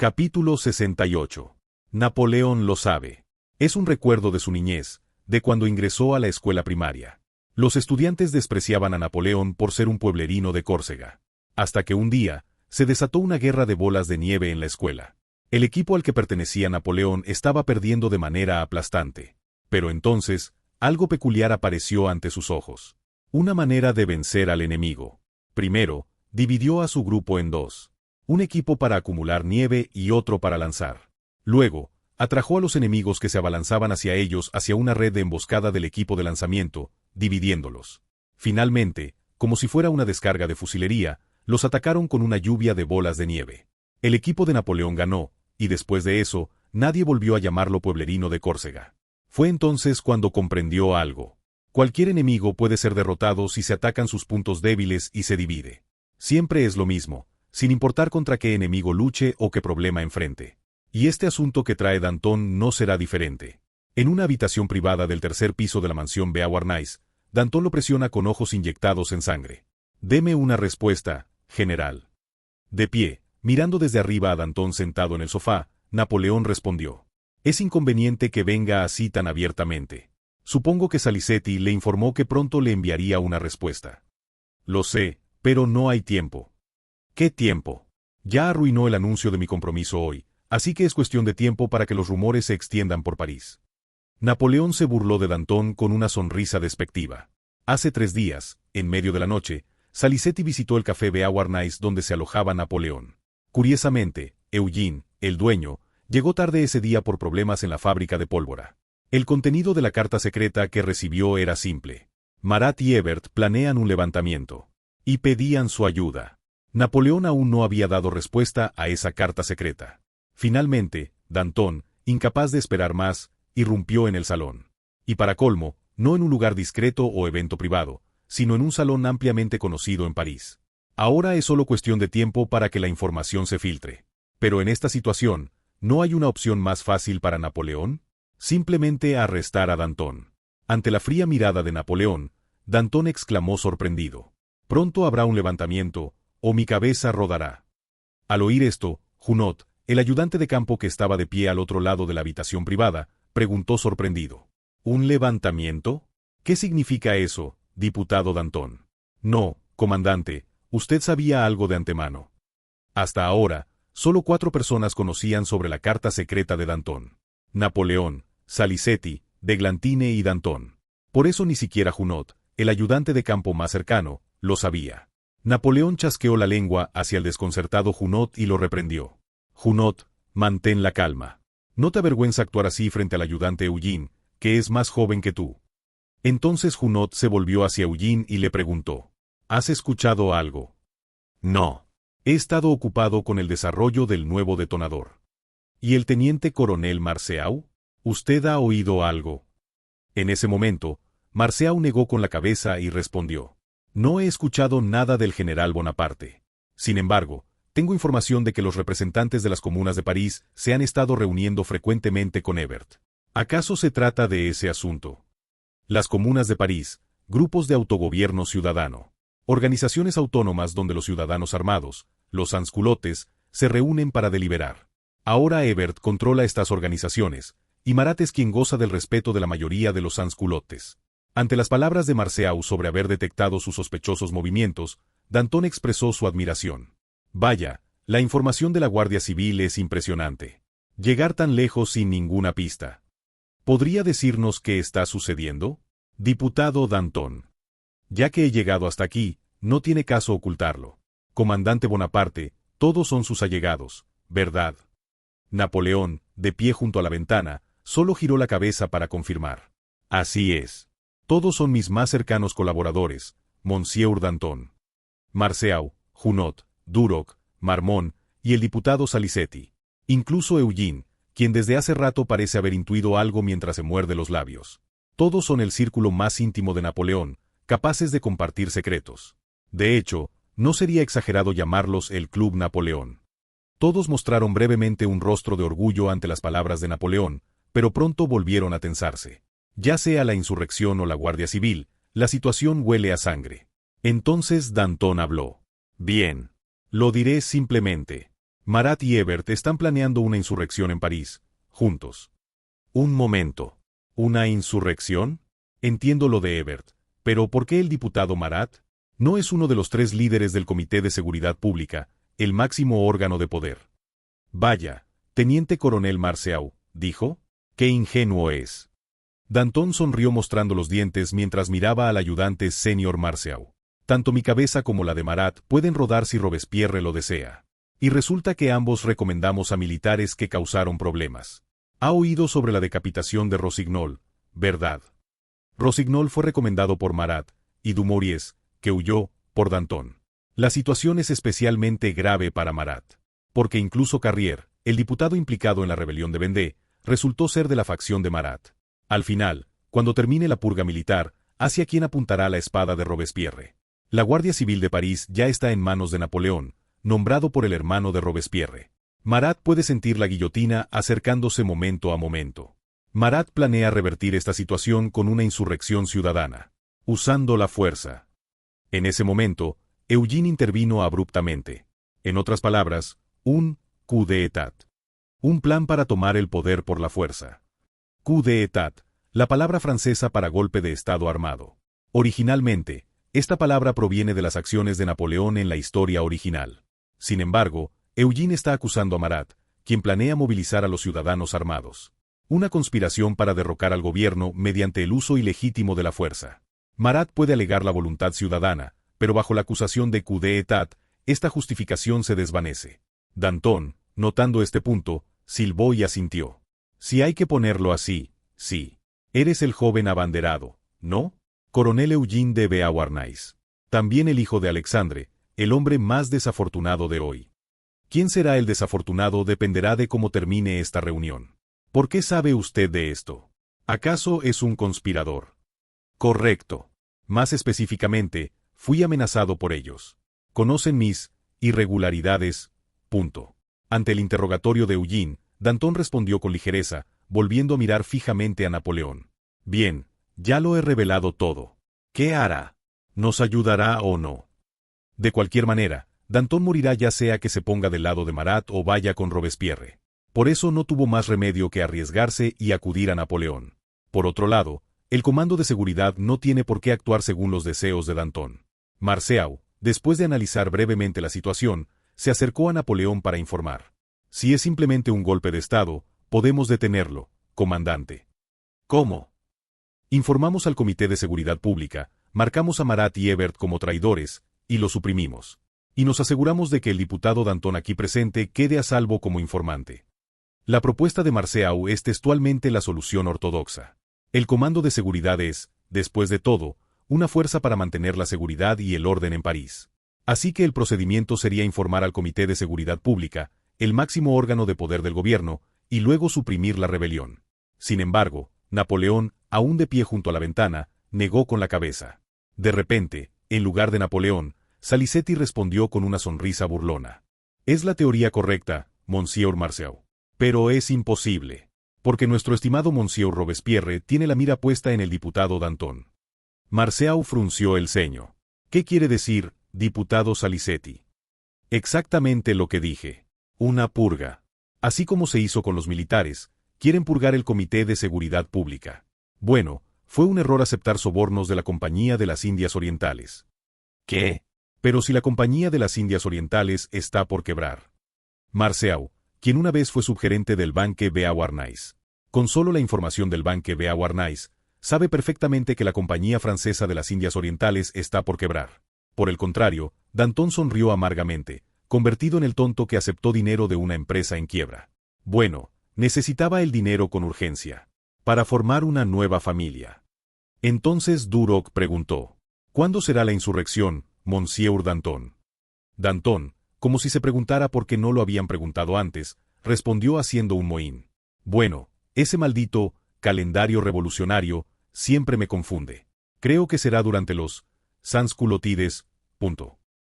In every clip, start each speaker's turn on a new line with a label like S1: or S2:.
S1: Capítulo 68. Napoleón lo sabe. Es un recuerdo de su niñez, de cuando ingresó a la escuela primaria. Los estudiantes despreciaban a Napoleón por ser un pueblerino de Córcega. Hasta que un día, se desató una guerra de bolas de nieve en la escuela. El equipo al que pertenecía Napoleón estaba perdiendo de manera aplastante. Pero entonces, algo peculiar apareció ante sus ojos. Una manera de vencer al enemigo. Primero, dividió a su grupo en dos. Un equipo para acumular nieve y otro para lanzar. Luego, atrajo a los enemigos que se abalanzaban hacia ellos hacia una red de emboscada del equipo de lanzamiento, dividiéndolos. Finalmente, como si fuera una descarga de fusilería, los atacaron con una lluvia de bolas de nieve. El equipo de Napoleón ganó, y después de eso, nadie volvió a llamarlo pueblerino de Córcega. Fue entonces cuando comprendió algo. Cualquier enemigo puede ser derrotado si se atacan sus puntos débiles y se divide. Siempre es lo mismo, sin importar contra qué enemigo luche o qué problema enfrente. Y este asunto que trae Danton no será diferente. En una habitación privada del tercer piso de la mansión Beauharnais, Danton lo presiona con ojos inyectados en sangre. «Deme una respuesta, general». De pie, mirando desde arriba a Danton sentado en el sofá, Napoleón respondió. «Es inconveniente que venga así tan abiertamente. Supongo que Salicetti le informó que pronto le enviaría una respuesta». «Lo sé, pero no hay tiempo». ¿Qué tiempo? Ya arruinó el anuncio de mi compromiso hoy, así que es cuestión de tiempo para que los rumores se extiendan por París. Napoleón se burló de Danton con una sonrisa despectiva. Hace 3 días, en medio de la noche, Salicetti visitó el café Beauharnais donde se alojaba Napoleón. Curiosamente, Eugene, el dueño, llegó tarde ese día por problemas en la fábrica de pólvora. El contenido de la carta secreta que recibió era simple. Marat y Hebert planean un levantamiento. Y pedían su ayuda. Napoleón aún no había dado respuesta a esa carta secreta. Finalmente, Danton, incapaz de esperar más, irrumpió en el salón. Y para colmo, no en un lugar discreto o evento privado, sino en un salón ampliamente conocido en París. Ahora es solo cuestión de tiempo para que la información se filtre. Pero en esta situación, ¿no hay una opción más fácil para Napoleón? Simplemente arrestar a Danton. Ante la fría mirada de Napoleón, Danton exclamó sorprendido. «Pronto habrá un levantamiento, o mi cabeza rodará». Al oír esto, Junot, el ayudante de campo que estaba de pie al otro lado de la habitación privada, preguntó sorprendido. ¿Un levantamiento? ¿Qué significa eso, diputado Danton? No, comandante, usted sabía algo de antemano. Hasta ahora, solo 4 personas conocían sobre la carta secreta de Danton. Napoleón, Salicetti, d'Eglantine y Danton. Por eso ni siquiera Junot, el ayudante de campo más cercano, lo sabía. Napoleón chasqueó la lengua hacia el desconcertado Junot y lo reprendió. «Junot, mantén la calma. ¿No te avergüenza actuar así frente al ayudante Eugene, que es más joven que tú?» Entonces Junot se volvió hacia Eugene y le preguntó. «¿Has escuchado algo?» «No. He estado ocupado con el desarrollo del nuevo detonador». «¿Y el teniente coronel Marceau? ¿Usted ha oído algo?» En ese momento, Marceau negó con la cabeza y respondió. «No he escuchado nada del general Bonaparte. Sin embargo, tengo información de que los representantes de las comunas de París se han estado reuniendo frecuentemente con Hebert. ¿Acaso se trata de ese asunto?» Las comunas de París, grupos de autogobierno ciudadano, organizaciones autónomas donde los ciudadanos armados, los sansculottes, se reúnen para deliberar. Ahora Hebert controla estas organizaciones, y Marat es quien goza del respeto de la mayoría de los sansculottes. Ante las palabras de Marceau sobre haber detectado sus sospechosos movimientos, Danton expresó su admiración. «Vaya, la información de la Guardia Civil es impresionante. Llegar tan lejos sin ninguna pista. ¿Podría decirnos qué está sucediendo?» «Diputado Danton. Ya que he llegado hasta aquí, no tiene caso ocultarlo. Comandante Bonaparte, todos son sus allegados, ¿verdad?» Napoleón, de pie junto a la ventana, solo giró la cabeza para confirmar. «Así es. Todos son mis más cercanos colaboradores, Monsieur Danton. Marceau, Junot, Duroc, Marmont y el diputado Salicetti. Incluso Eugene, quien desde hace rato parece haber intuido algo mientras se muerde los labios. Todos son el círculo más íntimo de Napoleón, capaces de compartir secretos. De hecho, no sería exagerado llamarlos el Club Napoleón». Todos mostraron brevemente un rostro de orgullo ante las palabras de Napoleón, pero pronto volvieron a tensarse. Ya sea la insurrección o la Guardia Civil, la situación huele a sangre. Entonces Danton habló. «Bien. Lo diré simplemente. Marat y Hebert están planeando una insurrección en París, juntos. Un momento. ¿Una insurrección? Entiendo lo de Hebert, pero ¿por qué el diputado Marat? No es uno de los 3 líderes del Comité de Seguridad Pública, el máximo órgano de poder. Vaya, teniente coronel Marceau, dijo. ¡Qué ingenuo es! Danton sonrió mostrando los dientes mientras miraba al ayudante senior Marceau. Tanto mi cabeza como la de Marat pueden rodar si Robespierre lo desea. Y resulta que ambos recomendamos a militares que causaron problemas. Ha oído sobre la decapitación de Rossignol, ¿verdad? Rossignol fue recomendado por Marat, y Dumouriez, que huyó, por Danton. La situación es especialmente grave para Marat, porque incluso Carrier, el diputado implicado en la rebelión de Vendée, resultó ser de la facción de Marat. Al final, cuando termine la purga militar, ¿hacia quién apuntará la espada de Robespierre? La Guardia Civil de París ya está en manos de Napoleón, nombrado por el hermano de Robespierre. Marat puede sentir la guillotina acercándose momento a momento. Marat planea revertir esta situación con una insurrección ciudadana, usando la fuerza. En ese momento, Eugene intervino abruptamente. En otras palabras, un coup d'état. Un plan para tomar el poder por la fuerza. Coup d'état, la palabra francesa para golpe de estado armado. Originalmente, esta palabra proviene de las acciones de Napoleón en la historia original. Sin embargo, Eugene está acusando a Marat, quien planea movilizar a los ciudadanos armados. Una conspiración para derrocar al gobierno mediante el uso ilegítimo de la fuerza. Marat puede alegar la voluntad ciudadana, pero bajo la acusación de coup d'état, esta justificación se desvanece. Danton, notando este punto, silbó y asintió. Si hay que ponerlo así, sí. Eres el joven abanderado, ¿no? Coronel Eugene de Beauharnais. También el hijo de Alexandre, el hombre más desafortunado de hoy. ¿Quién será el desafortunado dependerá de cómo termine esta reunión? ¿Por qué sabe usted de esto? ¿Acaso es un conspirador? Correcto. Más específicamente, fui amenazado por ellos. Conocen mis irregularidades. Punto. Ante el interrogatorio de Eugene, Danton respondió con ligereza, volviendo a mirar fijamente a Napoleón. Bien, ya lo he revelado todo. ¿Qué hará? ¿Nos ayudará o no? De cualquier manera, Danton morirá ya sea que se ponga del lado de Marat o vaya con Robespierre. Por eso no tuvo más remedio que arriesgarse y acudir a Napoleón. Por otro lado, el comando de seguridad no tiene por qué actuar según los deseos de Danton. Marceau, después de analizar brevemente la situación, se acercó a Napoleón para informar. Si es simplemente un golpe de estado, podemos detenerlo, comandante. ¿Cómo? Informamos al Comité de Seguridad Pública, marcamos a Marat y Hebert como traidores, y los suprimimos. Y nos aseguramos de que el diputado Danton aquí presente quede a salvo como informante. La propuesta de Marceau es textualmente la solución ortodoxa. El comando de seguridad es, después de todo, una fuerza para mantener la seguridad y el orden en París. Así que el procedimiento sería informar al Comité de Seguridad Pública, el máximo órgano de poder del gobierno, y luego suprimir la rebelión. Sin embargo, Napoleón, aún de pie junto a la ventana, negó con la cabeza. De repente, en lugar de Napoleón, Salicetti respondió con una sonrisa burlona. Es la teoría correcta, Monsieur Marceau. Pero es imposible. Porque nuestro estimado Monsieur Robespierre tiene la mira puesta en el diputado Danton. Marceau frunció el ceño. ¿Qué quiere decir, diputado Salicetti? Exactamente lo que dije. Una purga. Así como se hizo con los militares, quieren purgar el Comité de Seguridad Pública. Bueno, fue un error aceptar sobornos de la Compañía de las Indias Orientales. ¿Qué? Pero si la Compañía de las Indias Orientales está por quebrar. Marceau, quien una vez fue subgerente del Banque Beauharnais. Con solo la información del Banque Beauharnais, sabe perfectamente que la Compañía Francesa de las Indias Orientales está por quebrar. Por el contrario, Danton sonrió amargamente, convertido en el tonto que aceptó dinero de una empresa en quiebra. Bueno, necesitaba el dinero con urgencia. Para formar una nueva familia. Entonces Duroc preguntó. ¿Cuándo será la insurrección, Monsieur Danton? Danton, como si se preguntara por qué no lo habían preguntado antes, respondió haciendo un mohín. Bueno, ese maldito calendario revolucionario siempre me confunde. Creo que será durante los Sansculottides.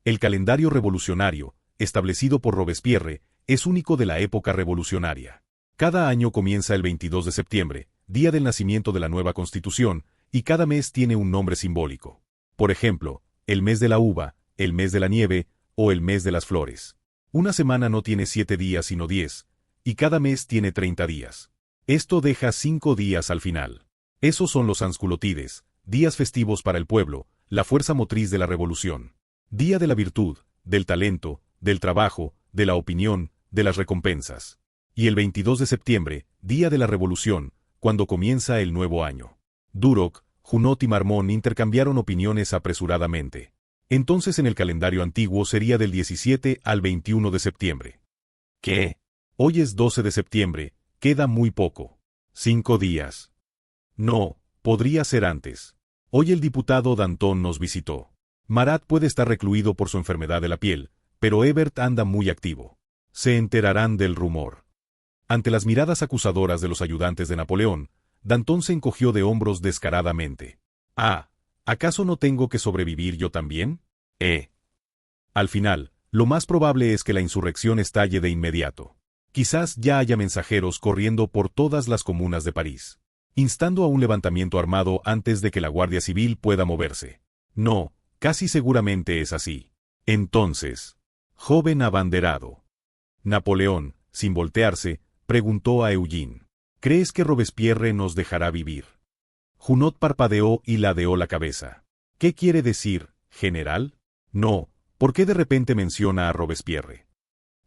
S1: El calendario revolucionario, establecido por Robespierre, es único de la época revolucionaria. Cada año comienza el 22 de septiembre, día del nacimiento de la nueva Constitución, y cada mes tiene un nombre simbólico. Por ejemplo, el mes de la uva, el mes de la nieve, o el mes de las flores. Una semana no tiene 7 días sino 10, y cada mes tiene 30 días. Esto deja 5 días al final. Esos son los Ansculotides, días festivos para el pueblo, la fuerza motriz de la revolución. Día de la virtud, del talento, del trabajo, de la opinión, de las recompensas. Y el 22 de septiembre, día de la revolución, cuando comienza el nuevo año. Duroc, Junot y Marmón intercambiaron opiniones apresuradamente. Entonces en el calendario antiguo sería del 17 al 21 de septiembre. ¿Qué? Hoy es 12 de septiembre, queda muy poco. 5 días. No, podría ser antes. Hoy el diputado Danton nos visitó. Marat puede estar recluido por su enfermedad de la piel, pero Hebert anda muy activo. Se enterarán del rumor. Ante las miradas acusadoras de los ayudantes de Napoleón, Danton se encogió de hombros descaradamente. Ah, ¿acaso no tengo que sobrevivir yo también? Al final, lo más probable es que la insurrección estalle de inmediato. Quizás ya haya mensajeros corriendo por todas las comunas de París, instando a un levantamiento armado antes de que la Guardia Civil pueda moverse. No, casi seguramente es así. Entonces, joven abanderado. Napoleón, sin voltearse, preguntó a Eugene. ¿Crees que Robespierre nos dejará vivir? Junot parpadeó y ladeó la cabeza. ¿Qué quiere decir, general? No, ¿por qué de repente menciona a Robespierre?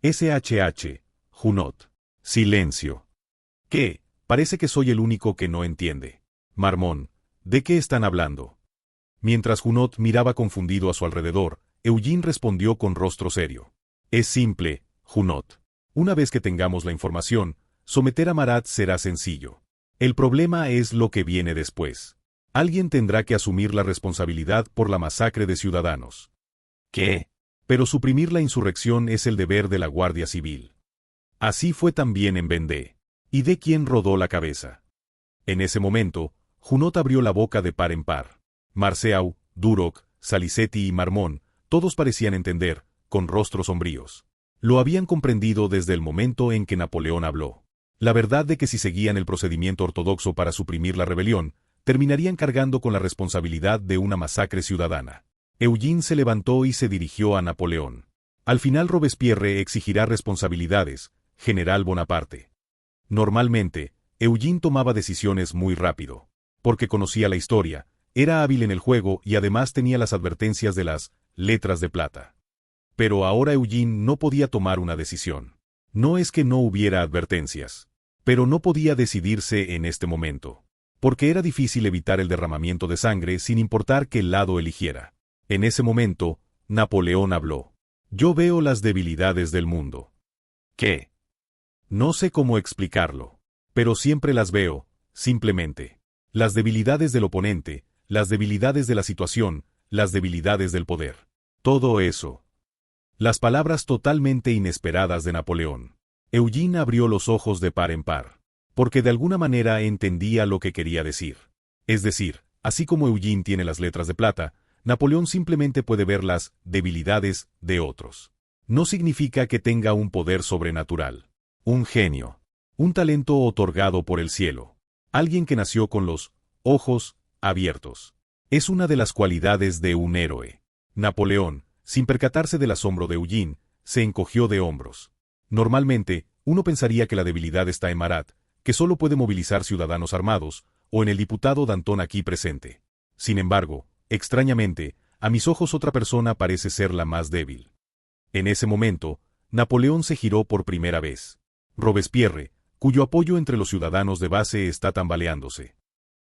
S1: SHH, Junot. Silencio. ¿Qué? Parece que soy el único que no entiende. Marmón, ¿de qué están hablando? Mientras Junot miraba confundido a su alrededor, Eugene respondió con rostro serio. Es simple, Junot. Una vez que tengamos la información, someter a Marat será sencillo. El problema es lo que viene después. Alguien tendrá que asumir la responsabilidad por la masacre de ciudadanos. ¿Qué? Pero suprimir la insurrección es el deber de la Guardia Civil. Así fue también en Vendée. ¿Y de quién rodó la cabeza? En ese momento, Junot abrió la boca de par en par. Marceau, Duroc, Salicetti y Marmont, todos parecían entender, con rostros sombríos. Lo habían comprendido desde el momento en que Napoleón habló. La verdad de que si seguían el procedimiento ortodoxo para suprimir la rebelión, terminarían cargando con la responsabilidad de una masacre ciudadana. Eugene se levantó y se dirigió a Napoleón. Al final Robespierre exigirá responsabilidades, general Bonaparte. Normalmente, Eugene tomaba decisiones muy rápido. Porque conocía la historia, era hábil en el juego y además tenía las advertencias de las letras de plata. Pero ahora Eugene no podía tomar una decisión. No es que no hubiera advertencias, pero no podía decidirse en este momento. Porque era difícil evitar el derramamiento de sangre sin importar qué lado eligiera. En ese momento, Napoleón habló. Yo veo las debilidades del mundo. ¿Qué? No sé cómo explicarlo, pero siempre las veo, simplemente. Las debilidades del oponente, las debilidades de la situación, las debilidades del poder. Todo eso. Las palabras totalmente inesperadas de Napoleón. Eugene abrió los ojos de par en par, porque de alguna manera entendía lo que quería decir. Es decir, así como Eugene tiene las letras de plata, Napoleón simplemente puede ver las debilidades de otros. No significa que tenga un poder sobrenatural. Un genio. Un talento otorgado por el cielo. Alguien que nació con los ojos abiertos. Es una de las cualidades de un héroe. Napoleón, sin percatarse del asombro de Eugene, se encogió de hombros. Normalmente, uno pensaría que la debilidad está en Marat, que solo puede movilizar ciudadanos armados, o en el diputado Danton aquí presente. Sin embargo, extrañamente, a mis ojos otra persona parece ser la más débil. En ese momento, Napoleón se giró por primera vez. Robespierre, cuyo apoyo entre los ciudadanos de base está tambaleándose.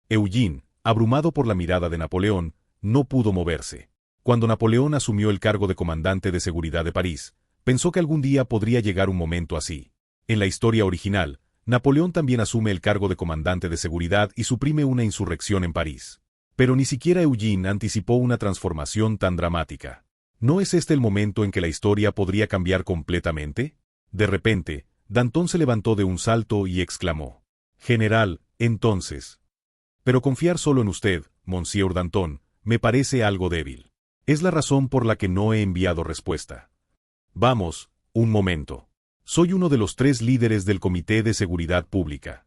S1: Eugene, abrumado por la mirada de Napoleón, no pudo moverse. Cuando Napoleón asumió el cargo de comandante de seguridad de París, pensó que algún día podría llegar un momento así. En la historia original, Napoleón también asume el cargo de comandante de seguridad y suprime una insurrección en París. Pero ni siquiera Eugene anticipó una transformación tan dramática. ¿No es este el momento en que la historia podría cambiar completamente? De repente, Danton se levantó de un salto y exclamó. General, entonces. Pero confiar solo en usted, Monsieur Danton, me parece algo débil. Es la razón por la que no he enviado respuesta. Vamos, un momento. Soy uno de los 3 líderes del Comité de Seguridad Pública.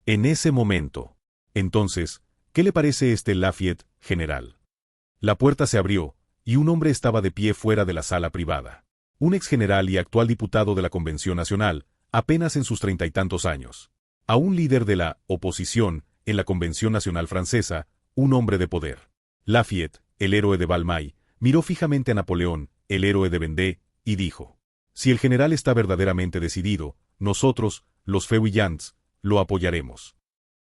S1: En ese momento. Entonces, ¿qué le parece este Lafayette, general? La puerta se abrió, y un hombre estaba de pie fuera de la sala privada. un exgeneral y actual diputado de la Convención Nacional, apenas en sus 30 y tantos años. A un líder de la oposición en la Convención Nacional Francesa, un hombre de poder. Lafayette, el héroe de Valmy, miró fijamente a Napoleón, el héroe de Vendée, y dijo: si el general está verdaderamente decidido, nosotros, los feuillants, lo apoyaremos.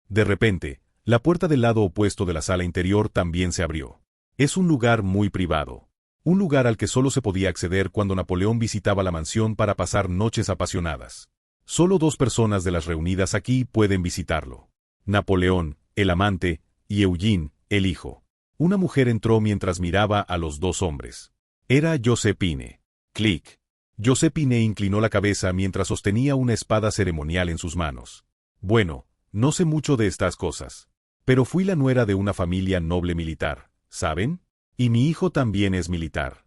S1: De repente, la puerta del lado opuesto de la sala interior también se abrió. Es un lugar muy privado. Un lugar al que solo se podía acceder cuando Napoleón visitaba la mansión para pasar noches apasionadas. Solo 2 personas de las reunidas aquí pueden visitarlo: Napoleón, el amante, y Eugene, el hijo. Una mujer entró mientras miraba a los 2 hombres. Era Joséphine. Clic. Joséphine inclinó la cabeza mientras sostenía una espada ceremonial en sus manos. Bueno, no sé mucho de estas cosas. Pero fui la nuera de una familia noble militar, ¿saben? Y mi hijo también es militar.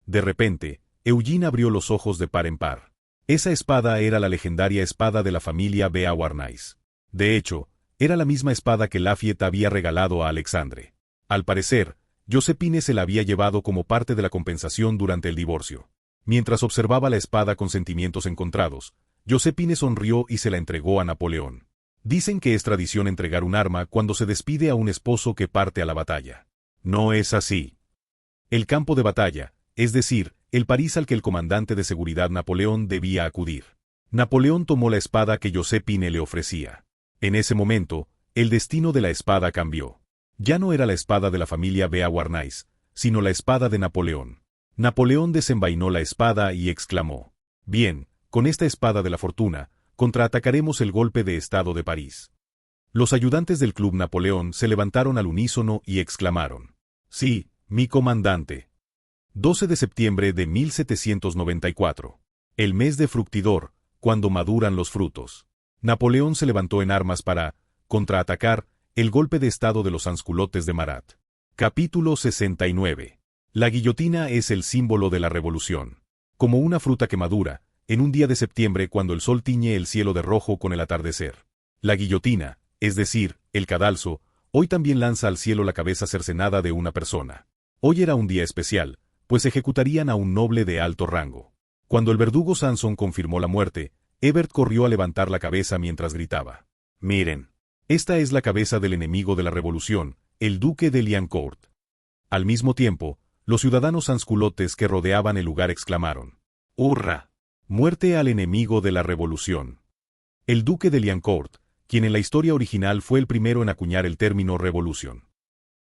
S1: De repente, Eugene abrió los ojos de par en par. Esa espada era la legendaria espada de la familia Beauharnais. De hecho, era la misma espada que Lafayette había regalado a Alexandre. Al parecer, Joséphine se la había llevado como parte de la compensación durante el divorcio. Mientras observaba la espada con sentimientos encontrados, Joséphine sonrió y se la entregó a Napoleón. Dicen que es tradición entregar un arma cuando se despide a un esposo que parte a la batalla. No es así. El campo de batalla, es decir, el París al que el comandante de seguridad Napoleón debía acudir. Napoleón tomó la espada que Joséphine le ofrecía. En ese momento, el destino de la espada cambió. Ya no era la espada de la familia Beauharnais, sino la espada de Napoleón. Napoleón desenvainó la espada y exclamó: bien, con esta espada de la fortuna, contraatacaremos el golpe de estado de París. Los ayudantes del Club Napoleón se levantaron al unísono y exclamaron: sí, mi comandante. 12 de septiembre de 1794. El mes de Fructidor, cuando maduran los frutos. Napoleón se levantó en armas para contraatacar el golpe de estado de los sansculottes de Marat. Capítulo 69. La guillotina es el símbolo de la revolución. Como una fruta que madura, en un día de septiembre cuando el sol tiñe el cielo de rojo con el atardecer. La guillotina, es decir, el cadalso, hoy también lanza al cielo la cabeza cercenada de una persona. Hoy era un día especial, pues ejecutarían a un noble de alto rango. Cuando el verdugo Sanson confirmó la muerte, Hebert corrió a levantar la cabeza mientras gritaba: miren, esta es la cabeza del enemigo de la revolución, el duque de Liancourt. Al mismo tiempo, los ciudadanos sansculottes que rodeaban el lugar exclamaron: ¡hurra! ¡Muerte al enemigo de la revolución! El duque de Liancourt, quien en la historia original fue el primero en acuñar el término revolución.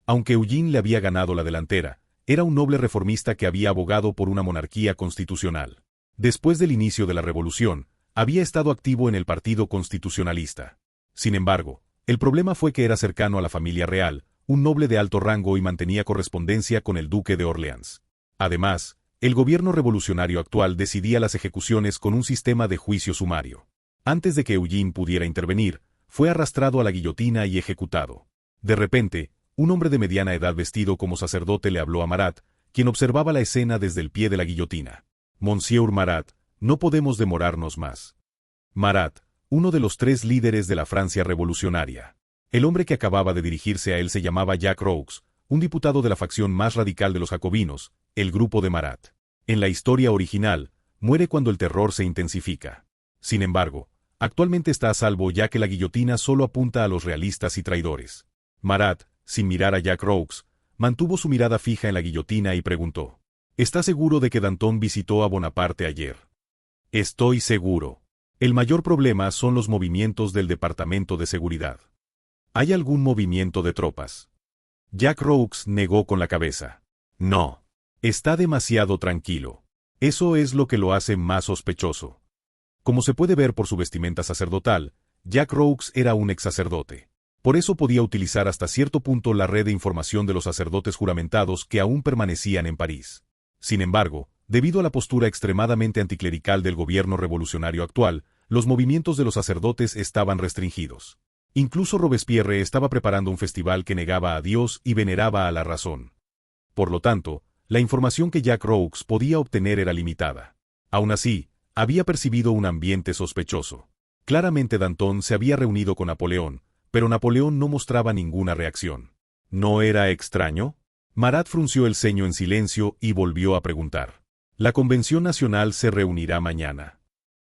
S1: Aunque Eugene le había ganado la delantera, era un noble reformista que había abogado por una monarquía constitucional. Después del inicio de la revolución, había estado activo en el Partido Constitucionalista. Sin embargo, el problema fue que era cercano a la familia real, un noble de alto rango y mantenía correspondencia con el duque de Orleans. Además, el gobierno revolucionario actual decidía las ejecuciones con un sistema de juicio sumario. Antes de que Eugene pudiera intervenir, fue arrastrado a la guillotina y ejecutado. De repente, un hombre de mediana edad vestido como sacerdote le habló a Marat, quien observaba la escena desde el pie de la guillotina. Monsieur Marat, no podemos demorarnos más. Marat, uno de los 3 líderes de la Francia revolucionaria. El hombre que acababa de dirigirse a él se llamaba Jacques Roux, un diputado de la facción más radical de los jacobinos, el grupo de Marat. En la historia original, muere cuando el terror se intensifica. Sin embargo, actualmente está a salvo ya que la guillotina solo apunta a los realistas y traidores. Marat, sin mirar a Jacques Roux, mantuvo su mirada fija en la guillotina y preguntó: ¿está seguro de que Danton visitó a Bonaparte ayer? Estoy seguro. El mayor problema son los movimientos del Departamento de Seguridad. ¿Hay algún movimiento de tropas? Jacques Roux negó con la cabeza. No. Está demasiado tranquilo. Eso es lo que lo hace más sospechoso. Como se puede ver por su vestimenta sacerdotal, Jacques Roux era un ex sacerdote. Por eso podía utilizar hasta cierto punto la red de información de los sacerdotes juramentados que aún permanecían en París. Sin embargo, debido a la postura extremadamente anticlerical del gobierno revolucionario actual, los movimientos de los sacerdotes estaban restringidos. Incluso Robespierre estaba preparando un festival que negaba a Dios y veneraba a la razón. Por lo tanto, la información que Jacques Roux podía obtener era limitada. Aún así, había percibido un ambiente sospechoso. Claramente Danton se había reunido con Napoleón, pero Napoleón no mostraba ninguna reacción. ¿No era extraño? Marat frunció el ceño en silencio y volvió a preguntar: La Convención Nacional se reunirá mañana.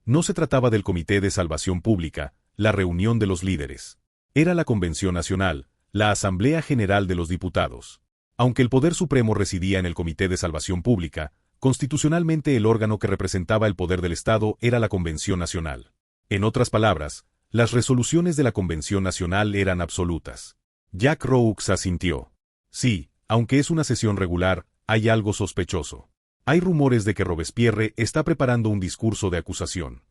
S1: No se trataba del Comité de Salvación Pública, la reunión de los líderes. Era la Convención Nacional, la Asamblea General de los Diputados. Aunque el poder supremo residía en el Comité de Salvación Pública, constitucionalmente el órgano que representaba el poder del Estado era la Convención Nacional. En otras palabras, las resoluciones de la Convención Nacional eran absolutas. Jack Roux asintió. Sí, aunque es una sesión regular, hay algo sospechoso. Hay rumores de que Robespierre está preparando un discurso de acusación.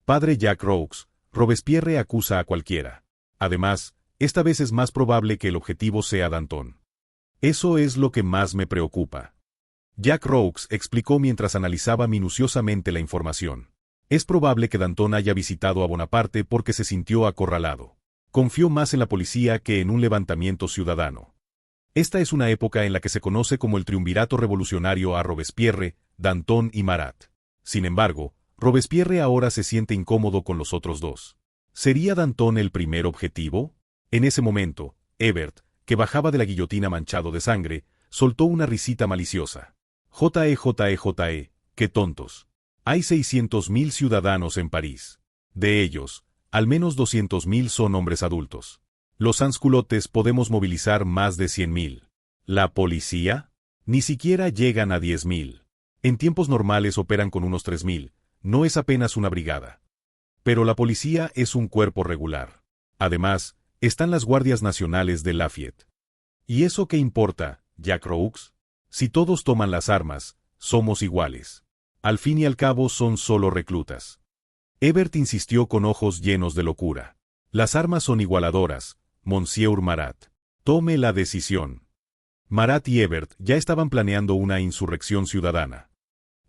S1: Padre Jack Roux, Robespierre acusa a cualquiera. Además, esta vez es más probable que el objetivo sea Danton. Eso es lo que más me preocupa. Jack Roux explicó mientras analizaba minuciosamente la información. Es probable que Danton haya visitado a Bonaparte porque se sintió acorralado. Confió más en la policía que en un levantamiento ciudadano. Esta es una época en la que se conoce como el triunvirato revolucionario a Robespierre, Danton y Marat. Sin embargo, Robespierre ahora se siente incómodo con los otros dos. ¿Sería Danton el primer objetivo? En ese momento, Hebert, que bajaba de la guillotina manchado de sangre, soltó una risita maliciosa. Joe, qué tontos. Hay 600.000 ciudadanos en París. De ellos, al menos 200.000 son hombres adultos. Los sansculottes podemos movilizar más de 100.000. ¿La policía? Ni siquiera llegan a 10.000. En tiempos normales operan con unos 3.000, no es apenas una brigada. Pero la policía es un cuerpo regular. Además, están las guardias nacionales de Lafayette. ¿Y eso qué importa, Jack Roux? Si todos toman las armas, somos iguales. Al fin y al cabo son solo reclutas. Hebert insistió con ojos llenos de locura. Las armas son igualadoras, Monsieur Marat. Tome la decisión. Marat y Hebert ya estaban planeando una insurrección ciudadana.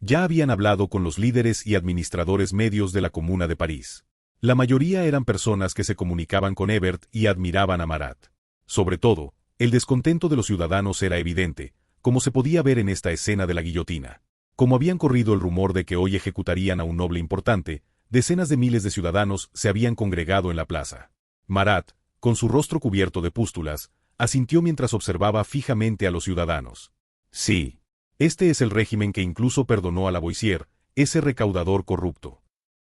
S1: Ya habían hablado con los líderes y administradores medios de la Comuna de París. La mayoría eran personas que se comunicaban con Hebert y admiraban a Marat. Sobre todo, el descontento de los ciudadanos era evidente, como se podía ver en esta escena de la guillotina. Como habían corrido el rumor de que hoy ejecutarían a un noble importante, decenas de miles de ciudadanos se habían congregado en la plaza. Marat, con su rostro cubierto de pústulas, asintió mientras observaba fijamente a los ciudadanos. Sí, este es el régimen que incluso perdonó a Lavoisier, ese recaudador corrupto.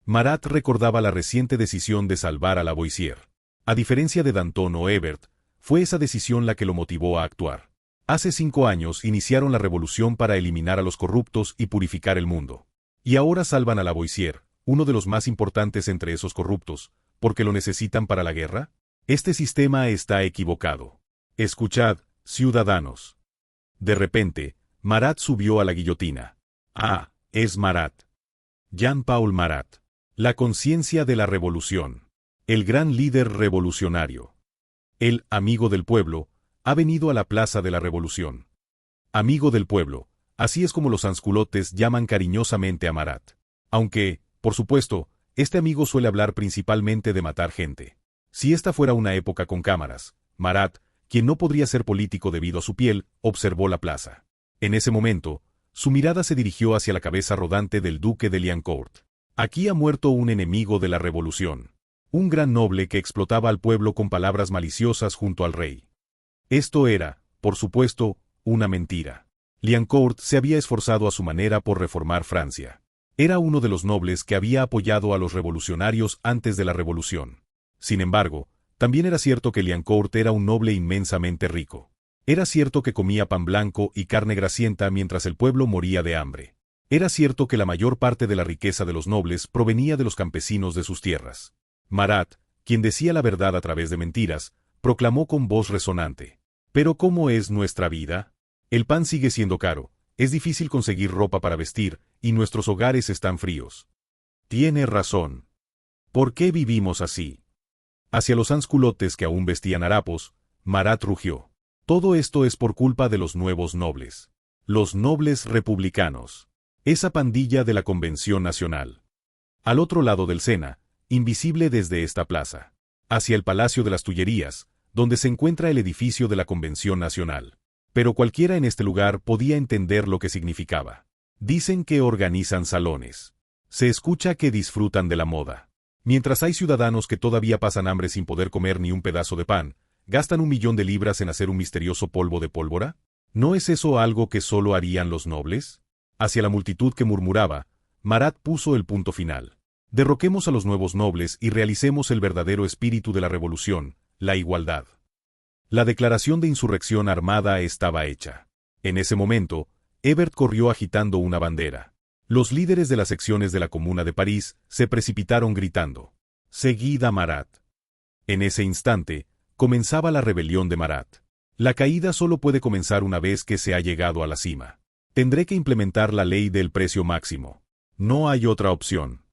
S1: Marat recordaba la reciente decisión de salvar a Lavoisier. A diferencia de Danton o Hebert, fue esa decisión la que lo motivó a actuar. Hace 5 años iniciaron la revolución para eliminar a los corruptos y purificar el mundo. Y ahora salvan a Lavoisier, uno de los más importantes entre esos corruptos, porque lo necesitan para la guerra. Este sistema está equivocado. Escuchad, ciudadanos. De repente, Marat subió a la guillotina. Ah, es Marat. Jean-Paul Marat. La conciencia de la revolución. El gran líder revolucionario. El amigo del pueblo ha venido a la plaza de la revolución. Amigo del pueblo, así es como los sansculottes llaman cariñosamente a Marat. Aunque, por supuesto, este amigo suele hablar principalmente de matar gente. Si esta fuera una época con cámaras, Marat, quien no podría ser político debido a su piel, observó la plaza. En ese momento, su mirada se dirigió hacia la cabeza rodante del duque de Liancourt. Aquí ha muerto un enemigo de la revolución. Un gran noble que explotaba al pueblo con palabras maliciosas junto al rey. Esto era, por supuesto, una mentira. Liancourt se había esforzado a su manera por reformar Francia. Era uno de los nobles que había apoyado a los revolucionarios antes de la revolución. Sin embargo, también era cierto que Liancourt era un noble inmensamente rico. Era cierto que comía pan blanco y carne grasienta mientras el pueblo moría de hambre. Era cierto que la mayor parte de la riqueza de los nobles provenía de los campesinos de sus tierras. Marat, quien decía la verdad a través de mentiras, proclamó con voz resonante. ¿Pero cómo es nuestra vida? El pan sigue siendo caro, es difícil conseguir ropa para vestir, y nuestros hogares están fríos. Tiene razón. ¿Por qué vivimos así? Hacia los sansculottes que aún vestían harapos, Marat rugió. Todo esto es por culpa de los nuevos nobles. Los nobles republicanos. Esa pandilla de la Convención Nacional. Al otro lado del Sena, invisible desde esta plaza. Hacia el Palacio de las Tullerías, donde se encuentra el edificio de la Convención Nacional. Pero cualquiera en este lugar podía entender lo que significaba. Dicen que organizan salones. Se escucha que disfrutan de la moda. Mientras hay ciudadanos que todavía pasan hambre sin poder comer ni un pedazo de pan, ¿gastan 1.000.000 de libras en hacer un misterioso polvo de pólvora? ¿No es eso algo que solo harían los nobles? Hacia la multitud que murmuraba, Marat puso el punto final. Derroquemos a los nuevos nobles y realicemos el verdadero espíritu de la revolución, la igualdad. La declaración de insurrección armada estaba hecha. En ese momento, Hebert corrió agitando una bandera. Los líderes de las secciones de la Comuna de París se precipitaron gritando: «Seguid a Marat». En ese instante, comenzaba la rebelión de Marat. La caída solo puede comenzar una vez que se ha llegado a la cima. Tendré que implementar la ley del precio máximo. No hay otra opción,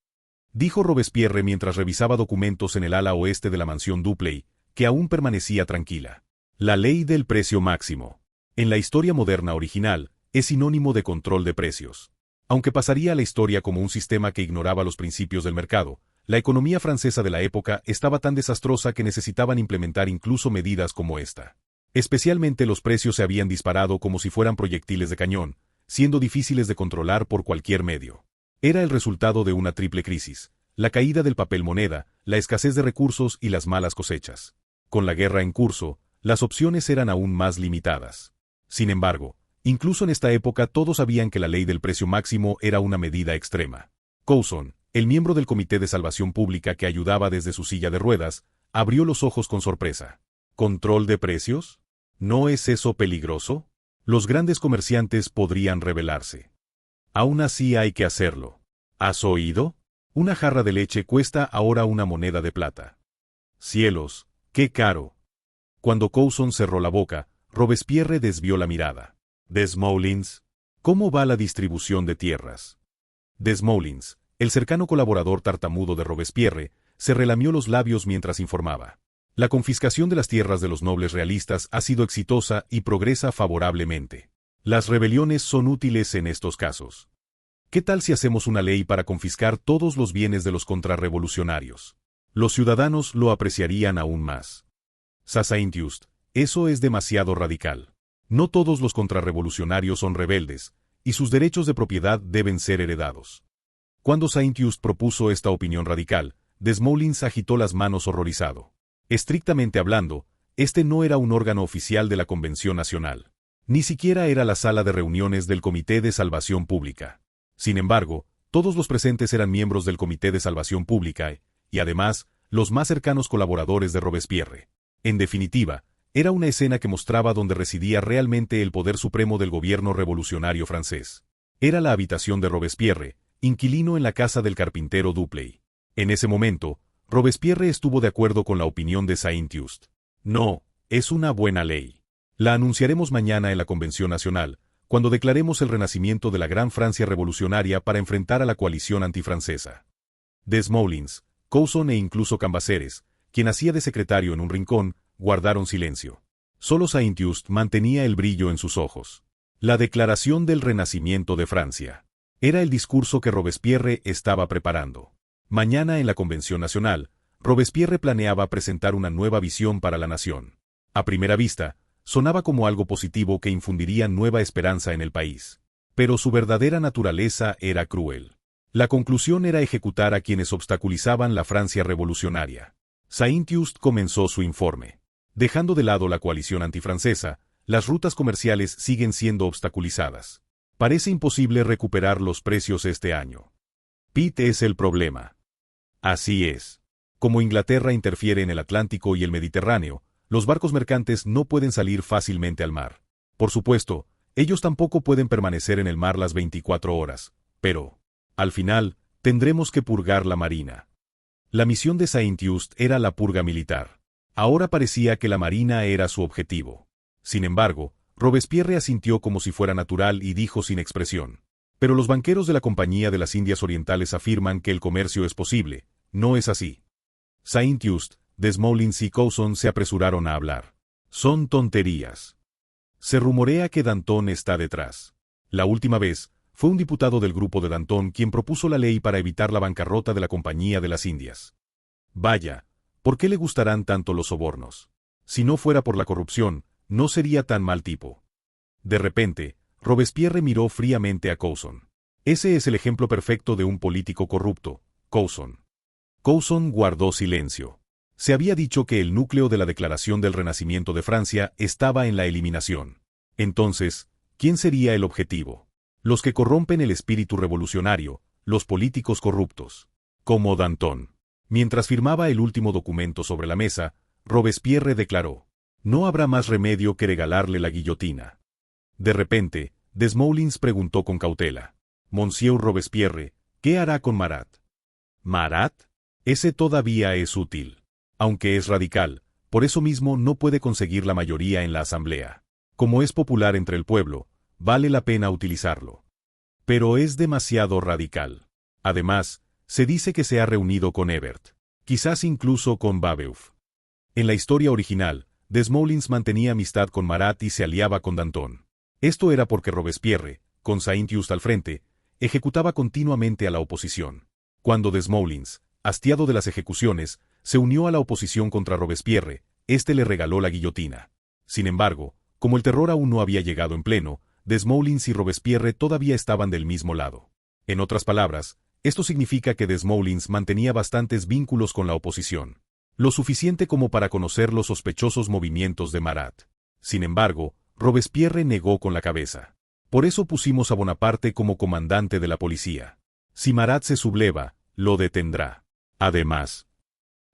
S1: dijo Robespierre mientras revisaba documentos en el ala oeste de la mansión Dupley, que aún permanecía tranquila. La ley del precio máximo, en la historia moderna original, es sinónimo de control de precios. Aunque pasaría a la historia como un sistema que ignoraba los principios del mercado, la economía francesa de la época estaba tan desastrosa que necesitaban implementar incluso medidas como esta. Especialmente los precios se habían disparado como si fueran proyectiles de cañón, siendo difíciles de controlar por cualquier medio. Era el resultado de una triple crisis: la caída del papel moneda, la escasez de recursos y las malas cosechas. Con la guerra en curso, las opciones eran aún más limitadas. Sin embargo, incluso en esta época todos sabían que la ley del precio máximo era una medida extrema. Coulson, el miembro del Comité de Salvación Pública que ayudaba desde su silla de ruedas, abrió los ojos con sorpresa. ¿Control de precios? ¿No es eso peligroso? Los grandes comerciantes podrían rebelarse. Aún así hay que hacerlo. ¿Has oído? Una jarra de leche cuesta ahora una moneda de plata. ¡Cielos, qué caro! Cuando Coulson cerró la boca, Robespierre desvió la mirada. Desmoulins, ¿cómo va la distribución de tierras? Desmoulins, el cercano colaborador tartamudo de Robespierre, se relamió los labios mientras informaba. La confiscación de las tierras de los nobles realistas ha sido exitosa y progresa favorablemente. Las rebeliones son útiles en estos casos. ¿Qué tal si hacemos una ley para confiscar todos los bienes de los contrarrevolucionarios? Los ciudadanos lo apreciarían aún más. Saint-Just, eso es demasiado radical. No todos los contrarrevolucionarios son rebeldes, y sus derechos de propiedad deben ser heredados. Cuando Saint-Just propuso esta opinión radical, Desmoulins agitó las manos horrorizado. Estrictamente hablando, este no era un órgano oficial de la Convención Nacional. Ni siquiera era la sala de reuniones del Comité de Salvación Pública. Sin embargo, todos los presentes eran miembros del Comité de Salvación Pública y, además, los más cercanos colaboradores de Robespierre. En definitiva, era una escena que mostraba dónde residía realmente el poder supremo del gobierno revolucionario francés. Era la habitación de Robespierre, inquilino en la casa del carpintero Dupley. En ese momento, Robespierre estuvo de acuerdo con la opinión de Saint-Just. No, es una buena ley. La anunciaremos mañana en la Convención Nacional, cuando declaremos el renacimiento de la Gran Francia revolucionaria para enfrentar a la coalición antifrancesa. Desmoulins, Coulson e incluso Cambaceres, quien hacía de secretario en un rincón, guardaron silencio. Solo Saint-Just mantenía el brillo en sus ojos. La declaración del renacimiento de Francia. Era el discurso que Robespierre estaba preparando. Mañana en la Convención Nacional, Robespierre planeaba presentar una nueva visión para la nación. A primera vista, sonaba como algo positivo que infundiría nueva esperanza en el país. Pero su verdadera naturaleza era cruel. La conclusión era ejecutar a quienes obstaculizaban la Francia revolucionaria. Saint-Just comenzó su informe. Dejando de lado la coalición antifrancesa, las rutas comerciales siguen siendo obstaculizadas. Parece imposible recuperar los precios este año. Pitt es el problema. Así es. Como Inglaterra interfiere en el Atlántico y el Mediterráneo, los barcos mercantes no pueden salir fácilmente al mar. Por supuesto, ellos tampoco pueden permanecer en el mar las 24 horas, pero, al final, tendremos que purgar la marina. La misión de Saint-Just era la purga militar. Ahora parecía que la marina era su objetivo. Sin embargo, Robespierre asintió como si fuera natural y dijo sin expresión: pero los banqueros de la Compañía de las Indias Orientales afirman que el comercio es posible. No es así. Saint-Just, Desmoulins y Coulson se apresuraron a hablar. Son tonterías. Se rumorea que Danton está detrás. La última vez, fue un diputado del grupo de Danton quien propuso la ley para evitar la bancarrota de la Compañía de las Indias. Vaya, ¿por qué le gustarán tanto los sobornos? Si no fuera por la corrupción, no sería tan mal tipo. De repente, Robespierre miró fríamente a Coulson. Ese es el ejemplo perfecto de un político corrupto, Coulson. Coulson guardó silencio. Se había dicho que el núcleo de la Declaración del Renacimiento de Francia estaba en la eliminación. Entonces, ¿quién sería el objetivo? los que corrompen el espíritu revolucionario, los políticos corruptos. Como Danton. Mientras firmaba el último documento sobre la mesa, Robespierre declaró: «No habrá más remedio que regalarle la guillotina». De repente, Desmoulins preguntó con cautela: «Monsieur Robespierre, ¿qué hará con Marat?» «¿Marat? Ese todavía es útil. Aunque es radical, por eso mismo no puede conseguir la mayoría en la asamblea. Como es popular entre el pueblo, vale la pena utilizarlo. Pero es demasiado radical. Además, se dice que se ha reunido con Hebert. Quizás incluso con Babeuf». En la historia original, Desmoulins mantenía amistad con Marat y se aliaba con Danton. Esto era porque Robespierre, con Saint-Just al frente, ejecutaba continuamente a la oposición. Cuando Desmoulins, hastiado de las ejecuciones, se unió a la oposición contra Robespierre, éste le regaló la guillotina. Sin embargo, como el terror aún no había llegado en pleno, Desmoulins y Robespierre todavía estaban del mismo lado. En otras palabras, esto significa que Desmoulins mantenía bastantes vínculos con la oposición. Lo suficiente como para conocer los sospechosos movimientos de Marat. Sin embargo, Robespierre negó con la cabeza. «Por eso pusimos a Bonaparte como comandante de la policía. Si Marat se subleva, lo detendrá. Además».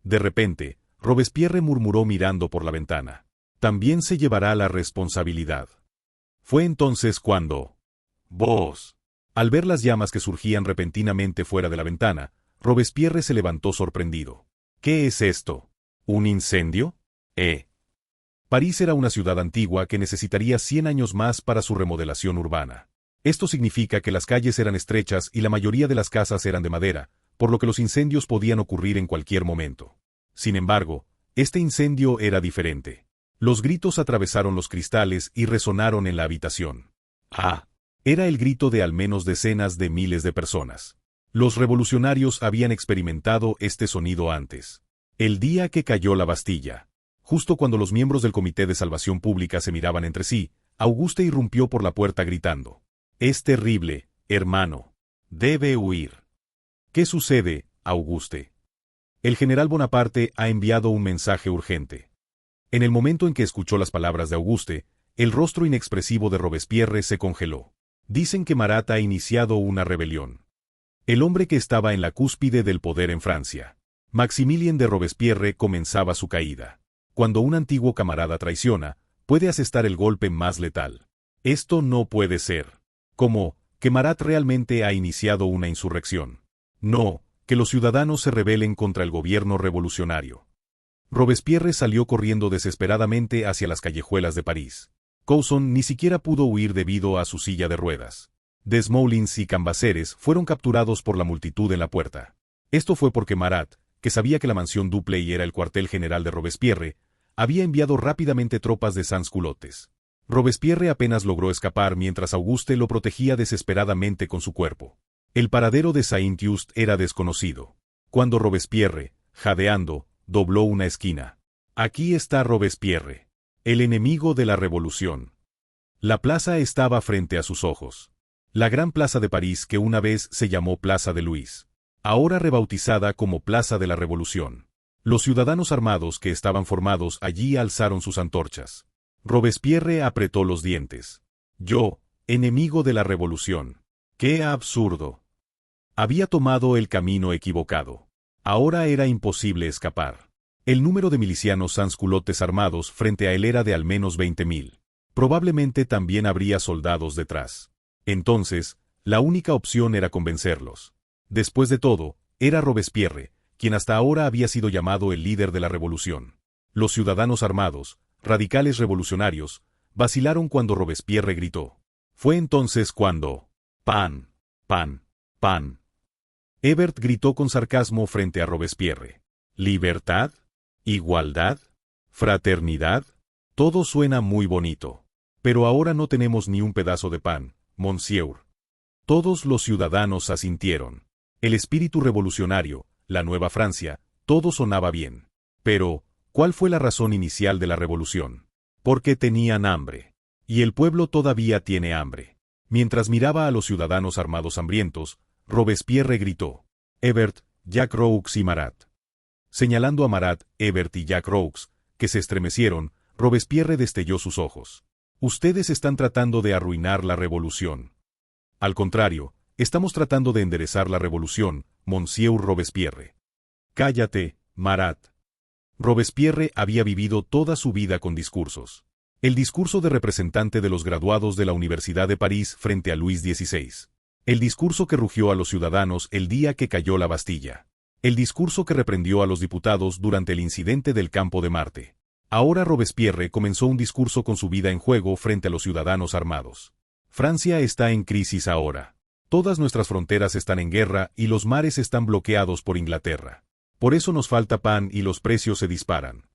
S1: De repente, Robespierre murmuró mirando por la ventana: «También se llevará la responsabilidad». Fue entonces cuando... ¡Vos! Al ver las llamas que surgían repentinamente fuera de la ventana, Robespierre se levantó sorprendido. «¿Qué es esto? ¿Un incendio? París era una ciudad antigua que necesitaría 100 años más para su remodelación urbana. Esto significa que las calles eran estrechas y la mayoría de las casas eran de madera, por lo que los incendios podían ocurrir en cualquier momento. Sin embargo, este incendio era diferente. Los gritos atravesaron los cristales y resonaron en la habitación. Era el grito de al menos decenas de miles de personas. Los revolucionarios habían experimentado este sonido antes. El día que cayó la Bastilla. Justo cuando los miembros del Comité de Salvación Pública se miraban entre sí, Auguste irrumpió por la puerta gritando: «Es terrible, hermano. Debe huir». «¿Qué sucede, Auguste?» «El general Bonaparte ha enviado un mensaje urgente». En el momento en que escuchó las palabras de Auguste, el rostro inexpresivo de Robespierre se congeló. «Dicen que Marat ha iniciado una rebelión». El hombre que estaba en la cúspide del poder en Francia, Maximilien de Robespierre, comenzaba su caída. Cuando un antiguo camarada traiciona, puede asestar el golpe más letal. Esto no puede ser. ¿Cómo? ¿Que Marat realmente ha iniciado una insurrección? No, que los ciudadanos se rebelen contra el gobierno revolucionario. Robespierre salió corriendo desesperadamente hacia las callejuelas de París. Couson ni siquiera pudo huir debido a su silla de ruedas. Desmoulins y Cambaceres fueron capturados por la multitud en la puerta. Esto fue porque Marat, que sabía que la mansión Dupley era el cuartel general de Robespierre, había enviado rápidamente tropas de sans-culottes. Robespierre apenas logró escapar mientras Auguste lo protegía desesperadamente con su cuerpo. El paradero de Saint-Just era desconocido. Cuando Robespierre, jadeando, dobló una esquina. «Aquí está Robespierre, el enemigo de la revolución». La plaza estaba frente a sus ojos. La gran plaza de París que una vez se llamó Plaza de Luis, ahora rebautizada como Plaza de la Revolución. Los ciudadanos armados que estaban formados allí alzaron sus antorchas. Robespierre apretó los dientes. «Yo, enemigo de la revolución. ¡Qué absurdo!». Había tomado el camino equivocado. Ahora era imposible escapar. El número de milicianos sans-culottes armados frente a él era de al menos 20.000. Probablemente también habría soldados detrás. Entonces, la única opción era convencerlos. Después de todo, era Robespierre, quien hasta ahora había sido llamado el líder de la revolución. Los ciudadanos armados, radicales revolucionarios, vacilaron cuando Robespierre gritó. Fue entonces cuando... ¡Pan! ¡Pan! ¡Pan! Hebert gritó con sarcasmo frente a Robespierre. ¿Libertad? ¿Igualdad? ¿Fraternidad? Todo suena muy bonito. Pero ahora no tenemos ni un pedazo de pan, monsieur. Todos los ciudadanos asintieron. El espíritu revolucionario, la nueva Francia, todo sonaba bien. Pero, ¿cuál fue la razón inicial de la revolución? Porque tenían hambre. Y el pueblo todavía tiene hambre. Mientras miraba a los ciudadanos armados hambrientos, Robespierre gritó: «Hebert, Jacques Roux y Marat». Señalando a Marat, Hebert y Jacques Roux, que se estremecieron, Robespierre destelló sus ojos. «Ustedes están tratando de arruinar la revolución». Al contrario, estamos tratando de enderezar la revolución, Monsieur Robespierre. Cállate, Marat. Robespierre había vivido toda su vida con discursos. El discurso de representante de los graduados de la Universidad de París frente a Luis XVI. El discurso que rugió a los ciudadanos el día que cayó la Bastilla. El discurso que reprendió a los diputados durante el incidente del Campo de Marte. Ahora Robespierre comenzó un discurso con su vida en juego frente a los ciudadanos armados. Francia está en crisis ahora. Todas nuestras fronteras están en guerra y los mares están bloqueados por Inglaterra. Por eso nos falta pan y los precios se disparan.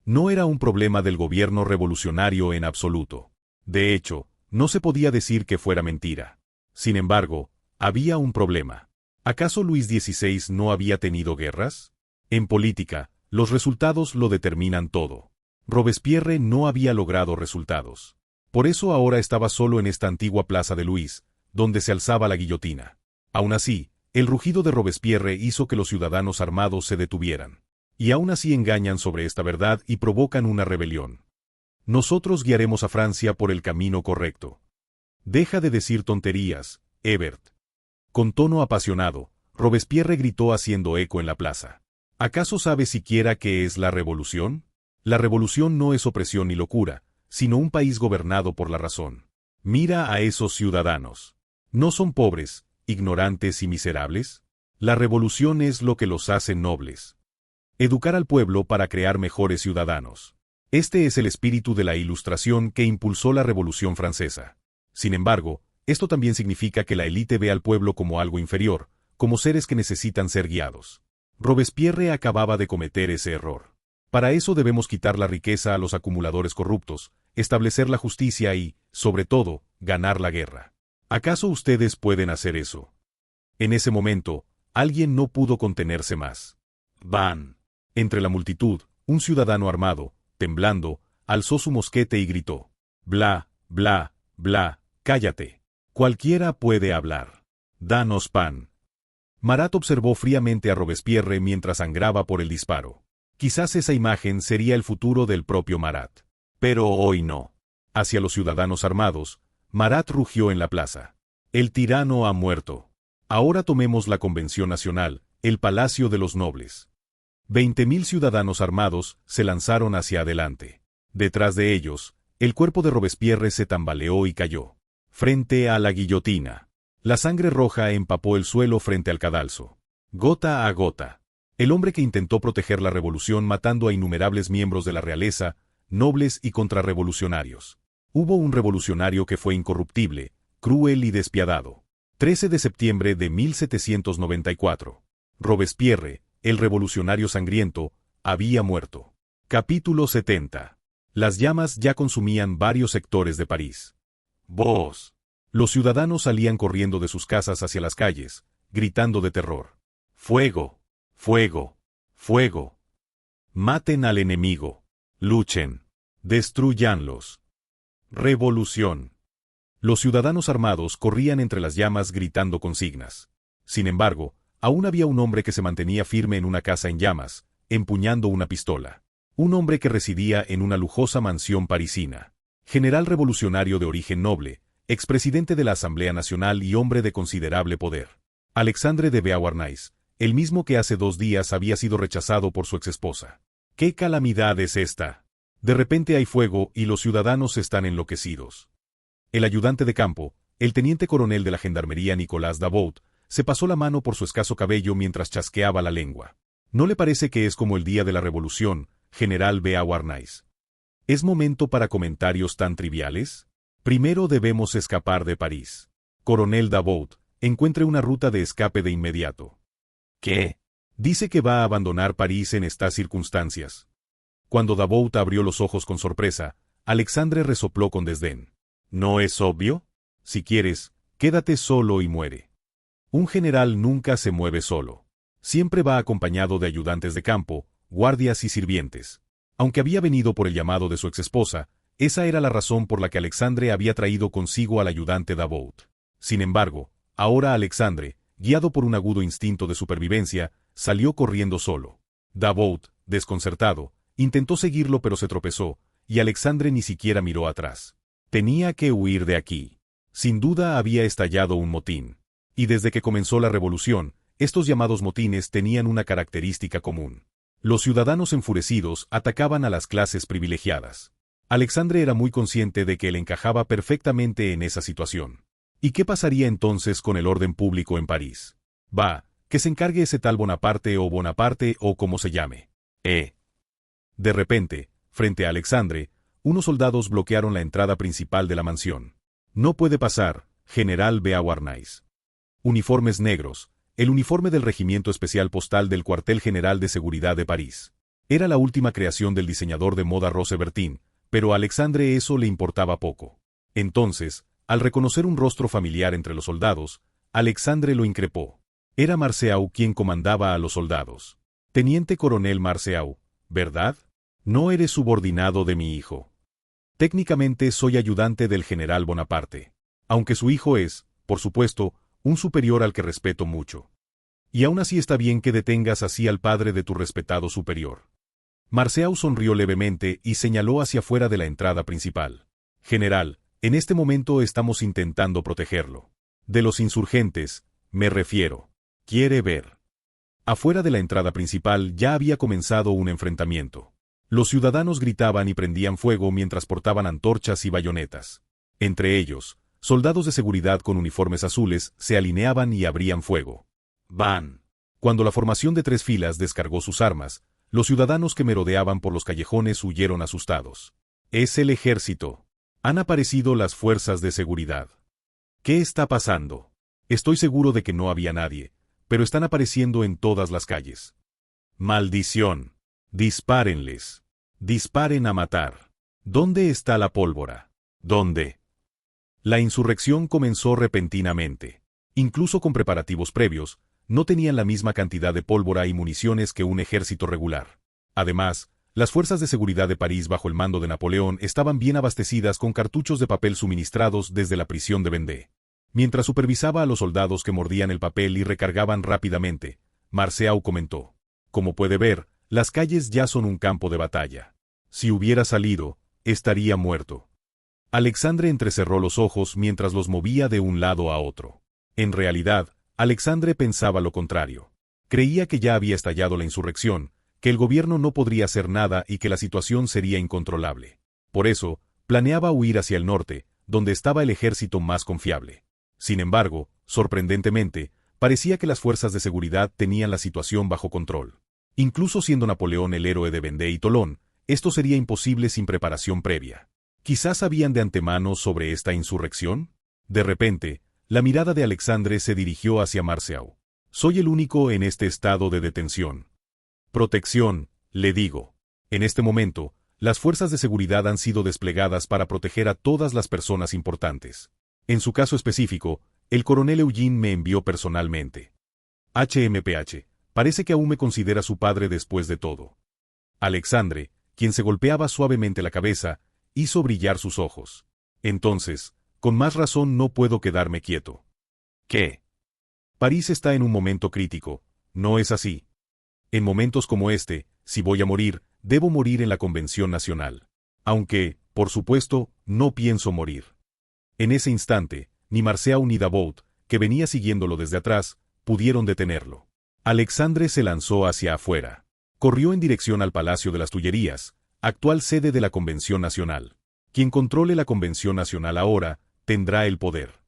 S1: No era un problema del gobierno revolucionario en absoluto. De hecho, no se podía decir que fuera mentira. Sin embargo, había un problema. ¿Acaso Luis XVI no había tenido guerras? En política, los resultados lo determinan todo. Robespierre no había logrado resultados. Por eso ahora estaba solo en esta antigua plaza de Luis, donde se alzaba la guillotina. Aún así, el rugido de Robespierre hizo que los ciudadanos armados se detuvieran. Y aún así engañan sobre esta verdad y provocan una rebelión. Nosotros guiaremos a Francia por el camino correcto. Deja de decir tonterías, Hebert. Con tono apasionado, Robespierre gritó haciendo eco en la plaza. ¿Acaso sabe siquiera qué es la revolución? La revolución no es opresión ni locura, sino un país gobernado por la razón. Mira a esos ciudadanos. ¿No son pobres, ignorantes y miserables? La revolución es lo que los hace nobles. Educar al pueblo para crear mejores ciudadanos. Este es el espíritu de la Ilustración que impulsó la Revolución Francesa. Sin embargo, esto también significa que la élite ve al pueblo como algo inferior, como seres que necesitan ser guiados. Robespierre acababa de cometer ese error. Para eso debemos quitar la riqueza a los acumuladores corruptos, establecer la justicia y, sobre todo, ganar la guerra. ¿Acaso ustedes pueden hacer eso? En ese momento, alguien no pudo contenerse más. ¡Van! Entre la multitud, un ciudadano armado, temblando, alzó su mosquete y gritó: «Bla, bla, bla, cállate. Cualquiera puede hablar. Danos pan». Marat observó fríamente a Robespierre mientras sangraba por el disparo. Quizás esa imagen sería el futuro del propio Marat. Pero hoy no. Hacia los ciudadanos armados, Marat rugió en la plaza. «El tirano ha muerto. Ahora tomemos la Convención Nacional, el Palacio de los Nobles». 20.000 ciudadanos armados se lanzaron hacia adelante. Detrás de ellos, el cuerpo de Robespierre se tambaleó y cayó. Frente a la guillotina. La sangre roja empapó el suelo frente al cadalso. Gota a gota. El hombre que intentó proteger la revolución matando a innumerables miembros de la realeza, nobles y contrarrevolucionarios. Hubo un revolucionario que fue incorruptible, cruel y despiadado. 13 de septiembre de 1794. Robespierre, el revolucionario sangriento, había muerto. Capítulo 70. Las llamas ya consumían varios sectores de París. ¡Vos! Los ciudadanos salían corriendo de sus casas hacia las calles, gritando de terror. ¡Fuego! ¡Fuego! ¡Fuego! Maten al enemigo. Luchen. Destrúyanlos. Revolución. Los ciudadanos armados corrían entre las llamas gritando consignas. Sin embargo, aún había un hombre que se mantenía firme en una casa en llamas, empuñando una pistola. Un hombre que residía en una lujosa mansión parisina. General revolucionario de origen noble, expresidente de la Asamblea Nacional y hombre de considerable poder. Alexandre de Beauharnais, el mismo que hace 2 días había sido rechazado por su exesposa. ¿Qué calamidad es esta? De repente hay fuego y los ciudadanos están enloquecidos. El ayudante de campo, el teniente coronel de la gendarmería Nicolas Davout, se pasó la mano por su escaso cabello mientras chasqueaba la lengua. ¿No le parece que es como el día de la revolución, general Beauharnais? ¿Es momento para comentarios tan triviales? Primero debemos escapar de París. Coronel Davout, encuentre una ruta de escape de inmediato. ¿Qué? Dice que va a abandonar París en estas circunstancias. Cuando Davout abrió los ojos con sorpresa, Alexandre resopló con desdén. ¿No es obvio? Si quieres, quédate solo y muere. Un general nunca se mueve solo. Siempre va acompañado de ayudantes de campo, guardias y sirvientes. Aunque había venido por el llamado de su exesposa, esa era la razón por la que Alexandre había traído consigo al ayudante Davout. Sin embargo, ahora Alexandre, guiado por un agudo instinto de supervivencia, salió corriendo solo. Davout, desconcertado, intentó seguirlo pero se tropezó, y Alexandre ni siquiera miró atrás. Tenía que huir de aquí. Sin duda había estallado un motín. Y desde que comenzó la revolución, estos llamados motines tenían una característica común. Los ciudadanos enfurecidos atacaban a las clases privilegiadas. Alexandre era muy consciente de que él encajaba perfectamente en esa situación. ¿Y qué pasaría entonces con el orden público en París? Que se encargue ese tal Bonaparte o como se llame. De repente, frente a Alexandre, unos soldados bloquearon la entrada principal de la mansión. No puede pasar, general Beauharnais. Uniformes negros, el uniforme del Regimiento Especial Postal del Cuartel General de Seguridad de París. Era la última creación del diseñador de moda Rose Bertin, pero a Alexandre eso le importaba poco. Entonces, al reconocer un rostro familiar entre los soldados, Alexandre lo increpó. Era Marceau quien comandaba a los soldados. Teniente coronel Marceau, ¿verdad? No eres subordinado de mi hijo. Técnicamente soy ayudante del general Bonaparte. Aunque su hijo es, por supuesto, un superior al que respeto mucho. Y aún así está bien que detengas así al padre de tu respetado superior. Marceau sonrió levemente y señaló hacia afuera de la entrada principal. General, en este momento estamos intentando protegerlo. De los insurgentes, me refiero. ¿Quiere ver? Afuera de la entrada principal ya había comenzado un enfrentamiento. Los ciudadanos gritaban y prendían fuego mientras portaban antorchas y bayonetas. Entre ellos, soldados de seguridad con uniformes azules se alineaban y abrían fuego. ¡Van! Cuando la formación de 3 filas descargó sus armas, los ciudadanos que merodeaban por los callejones huyeron asustados. Es el ejército. Han aparecido las fuerzas de seguridad. ¿Qué está pasando? Estoy seguro de que no había nadie, pero están apareciendo en todas las calles. ¡Maldición! Dispárenles. Disparen a matar. ¿Dónde está la pólvora? ¿Dónde? La insurrección comenzó repentinamente. Incluso con preparativos previos, no tenían la misma cantidad de pólvora y municiones que un ejército regular. Además, las fuerzas de seguridad de París bajo el mando de Napoleón estaban bien abastecidas con cartuchos de papel suministrados desde la prisión de Vendée. Mientras supervisaba a los soldados que mordían el papel y recargaban rápidamente, Marceau comentó: como puede ver, las calles ya son un campo de batalla. Si hubiera salido, estaría muerto. Alexandre entrecerró los ojos mientras los movía de un lado a otro. En realidad, Alexandre pensaba lo contrario. Creía que ya había estallado la insurrección, que el gobierno no podría hacer nada y que la situación sería incontrolable. Por eso, planeaba huir hacia el norte, donde estaba el ejército más confiable. Sin embargo, sorprendentemente, parecía que las fuerzas de seguridad tenían la situación bajo control. Incluso siendo Napoleón el héroe de Vendée y Tolón, esto sería imposible sin preparación previa. ¿Quizás sabían de antemano sobre esta insurrección? De repente, la mirada de Alexandre se dirigió hacia Marceau. Soy el único en este estado de detención. Protección, le digo. En este momento, las fuerzas de seguridad han sido desplegadas para proteger a todas las personas importantes. En su caso específico, el coronel Eugene me envió personalmente. HMPH, parece que aún me considera su padre después de todo. Alexandre, quien se golpeaba suavemente la cabeza, hizo brillar sus ojos. Entonces, con más razón no puedo quedarme quieto. ¿Qué? París está en un momento crítico, ¿no es así? En momentos como este, si voy a morir, debo morir en la Convención Nacional. Aunque, por supuesto, no pienso morir. En ese instante, ni Marceau ni Davout, que venía siguiéndolo desde atrás, pudieron detenerlo. Alexandre se lanzó hacia afuera. Corrió en dirección al Palacio de las Tullerías, actual sede de la Convención Nacional. Quien controle la Convención Nacional ahora, tendrá el poder.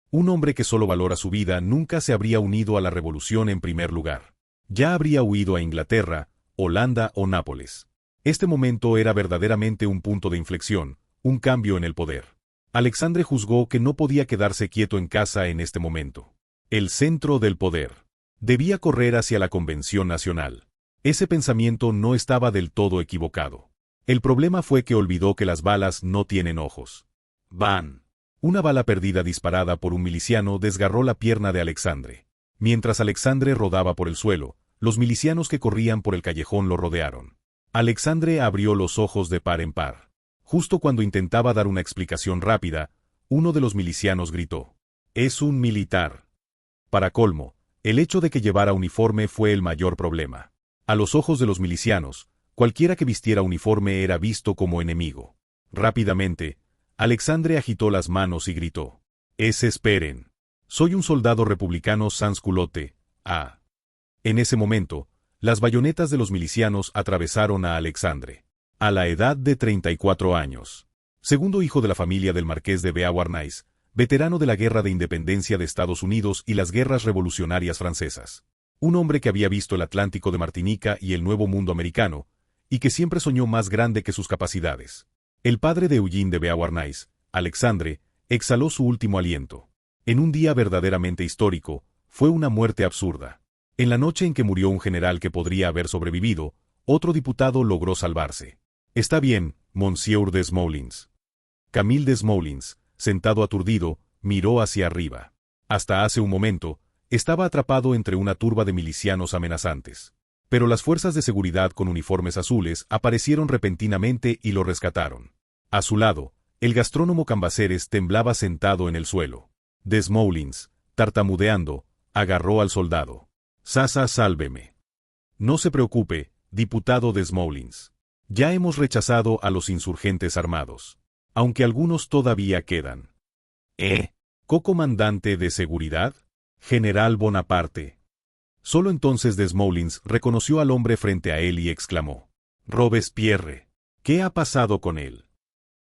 S1: Un hombre que solo valora su vida nunca se habría unido a la revolución en primer lugar. Ya habría huido a Inglaterra, Holanda o Nápoles. Este momento era verdaderamente un punto de inflexión, un cambio en el poder. Alexandre juzgó que no podía quedarse quieto en casa en este momento. El centro del poder. Debía correr hacia la Convención Nacional. Ese pensamiento no estaba del todo equivocado. El problema fue que olvidó que las balas no tienen ojos. ¡Van! Una bala perdida disparada por un miliciano desgarró la pierna de Alexandre. Mientras Alexandre rodaba por el suelo, los milicianos que corrían por el callejón lo rodearon. Alexandre abrió los ojos de par en par. Justo cuando intentaba dar una explicación rápida, uno de los milicianos gritó: «Es un militar». Para colmo, el hecho de que llevara uniforme fue el mayor problema. A los ojos de los milicianos, cualquiera que vistiera uniforme era visto como enemigo. Rápidamente, Alexandre agitó las manos y gritó: Esperen. Soy un soldado republicano sans culotte. Ah. En ese momento, las bayonetas de los milicianos atravesaron a Alexandre. A la edad de 34 años. Segundo hijo de la familia del marqués de Beauharnais, veterano de la Guerra de Independencia de Estados Unidos y las guerras revolucionarias francesas. Un hombre que había visto el Atlántico de Martinica y el Nuevo Mundo americano, y que siempre soñó más grande que sus capacidades. El padre de Eugene de Beauharnais, Alexandre, exhaló su último aliento. En un día verdaderamente histórico, fue una muerte absurda. En la noche en que murió un general que podría haber sobrevivido, otro diputado logró salvarse. Está bien, Monsieur Desmoulins. Camille Desmoulins, sentado aturdido, miró hacia arriba. Hasta hace un momento, estaba atrapado entre una turba de milicianos amenazantes. Pero las fuerzas de seguridad con uniformes azules aparecieron repentinamente y lo rescataron. A su lado, el gastrónomo Cambaceres temblaba sentado en el suelo. Desmoulins, tartamudeando, agarró al soldado. Sasa, sálveme. No se preocupe, diputado Desmoulins. Ya hemos rechazado a los insurgentes armados. Aunque algunos todavía quedan. ¿Co-comandante de seguridad? General Bonaparte. Solo entonces Desmoulins reconoció al hombre frente a él y exclamó. Robespierre. ¿Qué ha pasado con él?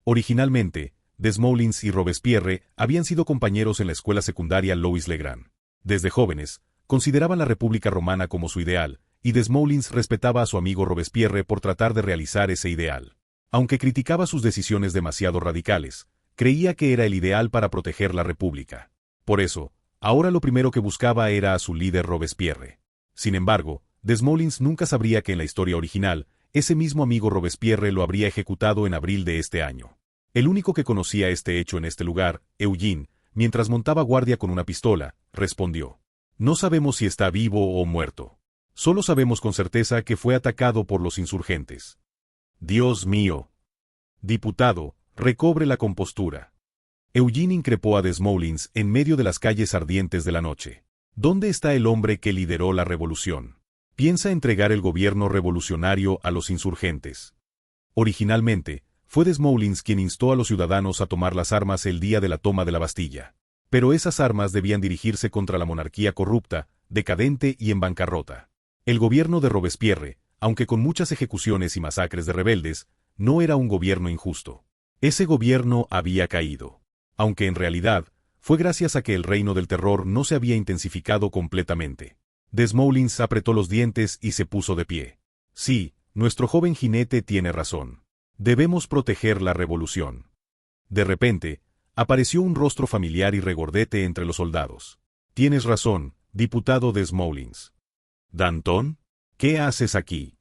S1: Originalmente, Desmoulins y Robespierre habían sido compañeros en la escuela secundaria Louis-le-Grand. Desde jóvenes, consideraban la República Romana como su ideal, y Desmoulins respetaba a su amigo Robespierre por tratar de realizar ese ideal. Aunque criticaba sus decisiones demasiado radicales, creía que era el ideal para proteger la República. Por eso, ahora lo primero que buscaba era a su líder Robespierre. Sin embargo, Desmoulins nunca sabría que en la historia original, ese mismo amigo Robespierre lo habría ejecutado en abril de este año. El único que conocía este hecho en este lugar, Eugene, mientras montaba guardia con una pistola, respondió. No sabemos si está vivo o muerto. Solo sabemos con certeza que fue atacado por los insurgentes. Dios mío. Diputado, recobre la compostura. Eugene increpó a Desmoulins en medio de las calles ardientes de la noche. ¿Dónde está el hombre que lideró la revolución? Piensa entregar el gobierno revolucionario a los insurgentes. Originalmente, fue Desmoulins quien instó a los ciudadanos a tomar las armas el día de la toma de la Bastilla. Pero esas armas debían dirigirse contra la monarquía corrupta, decadente y en bancarrota. El gobierno de Robespierre, aunque con muchas ejecuciones y masacres de rebeldes, no era un gobierno injusto. Ese gobierno había caído. Aunque en realidad, fue gracias a que el reino del terror no se había intensificado completamente. Desmoulins apretó los dientes y se puso de pie. Sí, nuestro joven jinete tiene razón. Debemos proteger la revolución. De repente, apareció un rostro familiar y regordete entre los soldados. Tienes razón, diputado Desmoulins. ¿Danton? ¿Qué haces aquí?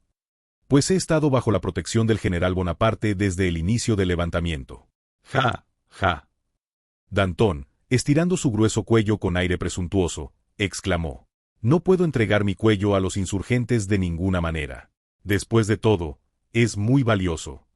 S1: Pues he estado bajo la protección del general Bonaparte desde el inicio del levantamiento. Ja, ja. Danton, estirando su grueso cuello con aire presuntuoso, exclamó. No puedo entregar mi cuello a los insurgentes de ninguna manera. Después de todo, es muy valioso.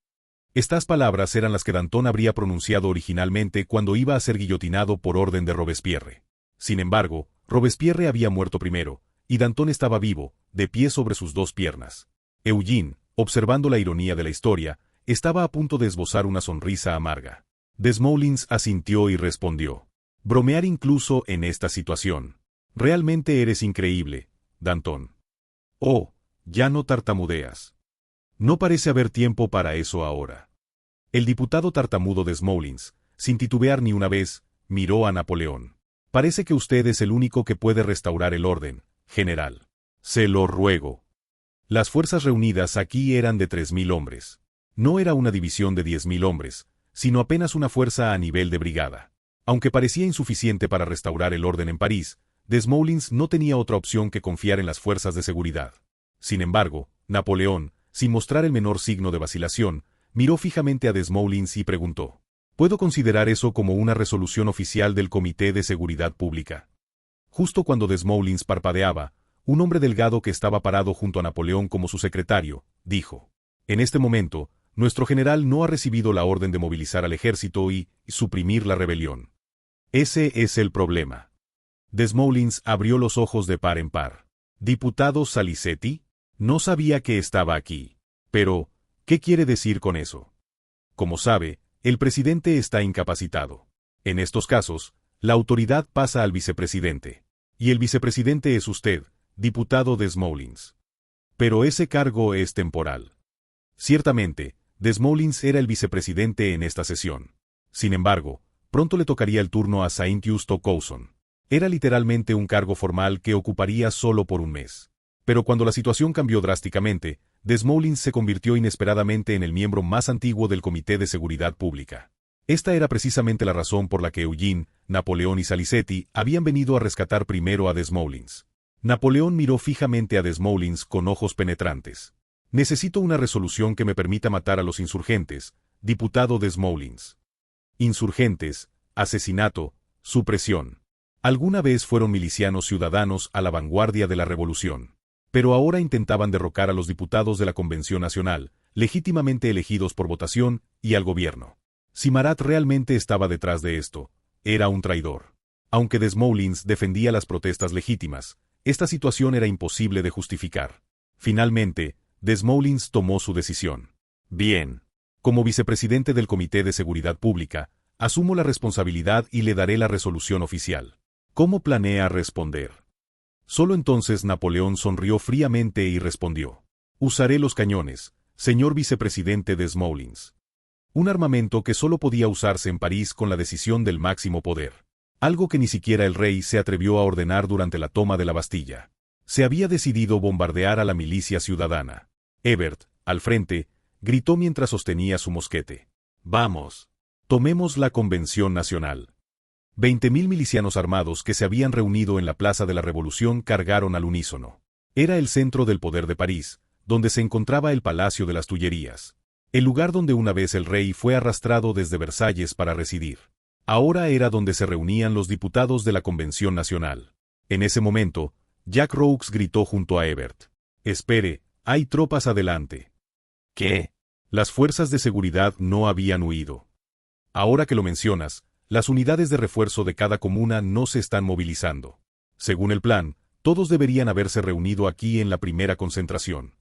S1: Estas palabras eran las que Danton habría pronunciado originalmente cuando iba a ser guillotinado por orden de Robespierre. Sin embargo, Robespierre había muerto primero, y Danton estaba vivo, de pie sobre sus dos piernas. Eugene, observando la ironía de la historia, estaba a punto de esbozar una sonrisa amarga. Desmoulins asintió y respondió. Bromear incluso en esta situación. Realmente eres increíble, Danton. Oh, ya no tartamudeas. No parece haber tiempo para eso ahora. El diputado tartamudo Desmoulins, sin titubear ni una vez, miró a Napoleón. Parece que usted es el único que puede restaurar el orden, general. Se lo ruego. Las fuerzas reunidas aquí eran de 3.000 hombres. No era una división de 10.000 hombres, sino apenas una fuerza a nivel de brigada. Aunque parecía insuficiente para restaurar el orden en París, Desmoulins no tenía otra opción que confiar en las fuerzas de seguridad. Sin embargo, Napoleón, sin mostrar el menor signo de vacilación, miró fijamente a Desmoulins y preguntó. ¿Puedo considerar eso como una resolución oficial del Comité de Seguridad Pública? Justo cuando Desmoulins parpadeaba, un hombre delgado que estaba parado junto a Napoleón como su secretario, dijo. En este momento, nuestro general no ha recibido la orden de movilizar al ejército y suprimir la rebelión. Ese es el problema. Desmoulins abrió los ojos de par en par. ¿Diputado Salicetti? No sabía que estaba aquí. Pero, ¿qué quiere decir con eso? Como sabe, el presidente está incapacitado. En estos casos, La autoridad pasa al vicepresidente. Y el vicepresidente es usted, diputado Desmoulins. Pero ese cargo es temporal. Ciertamente, Desmoulins era el vicepresidente en esta sesión. Sin embargo, pronto le tocaría el turno a Saint-Just Couson. Era literalmente un cargo formal que ocuparía solo por un mes. Pero cuando la situación cambió drásticamente, Desmoulins se convirtió inesperadamente en el miembro más antiguo del Comité de Seguridad Pública. Esta era precisamente la razón por la que Eugene, Napoleón y Salicetti habían venido a rescatar primero a Desmoulins. Napoleón miró fijamente a Desmoulins con ojos penetrantes. Necesito una resolución que me permita matar a los insurgentes, diputado Desmoulins. Insurgentes, asesinato, supresión. Alguna vez fueron milicianos ciudadanos a la vanguardia de la revolución. Pero ahora intentaban derrocar a los diputados de la Convención Nacional, legítimamente elegidos por votación, y al gobierno. Si Marat realmente estaba detrás de esto, era un traidor. Aunque Desmoulins defendía las protestas legítimas, esta situación era imposible de justificar. Finalmente, Desmoulins tomó su decisión. Bien. Como vicepresidente del Comité de Seguridad Pública, asumo la responsabilidad y le daré la resolución oficial. ¿Cómo planea responder? Solo entonces Napoleón sonrió fríamente y respondió. Usaré los cañones, señor vicepresidente Desmoulins. Un armamento que solo podía usarse en París con la decisión del máximo poder. Algo que ni siquiera el rey se atrevió a ordenar durante la toma de la Bastilla. Se había decidido bombardear a la milicia ciudadana. Hebert, al frente, gritó mientras sostenía su mosquete. Vamos. Tomemos la Convención Nacional. 20.000 milicianos armados que se habían reunido en la Plaza de la Revolución cargaron al unísono. Era el centro del poder de París, donde se encontraba el Palacio de las Tullerías. El lugar donde una vez el rey fue arrastrado desde Versalles para residir. Ahora era donde se reunían los diputados de la Convención Nacional. En ese momento, Jacques Roux gritó junto a Hebert. Espere, hay tropas adelante. ¿Qué? Las fuerzas de seguridad no habían huido. Ahora que lo mencionas, las unidades de refuerzo de cada comuna no se están movilizando. Según el plan, todos deberían haberse reunido aquí en la primera concentración.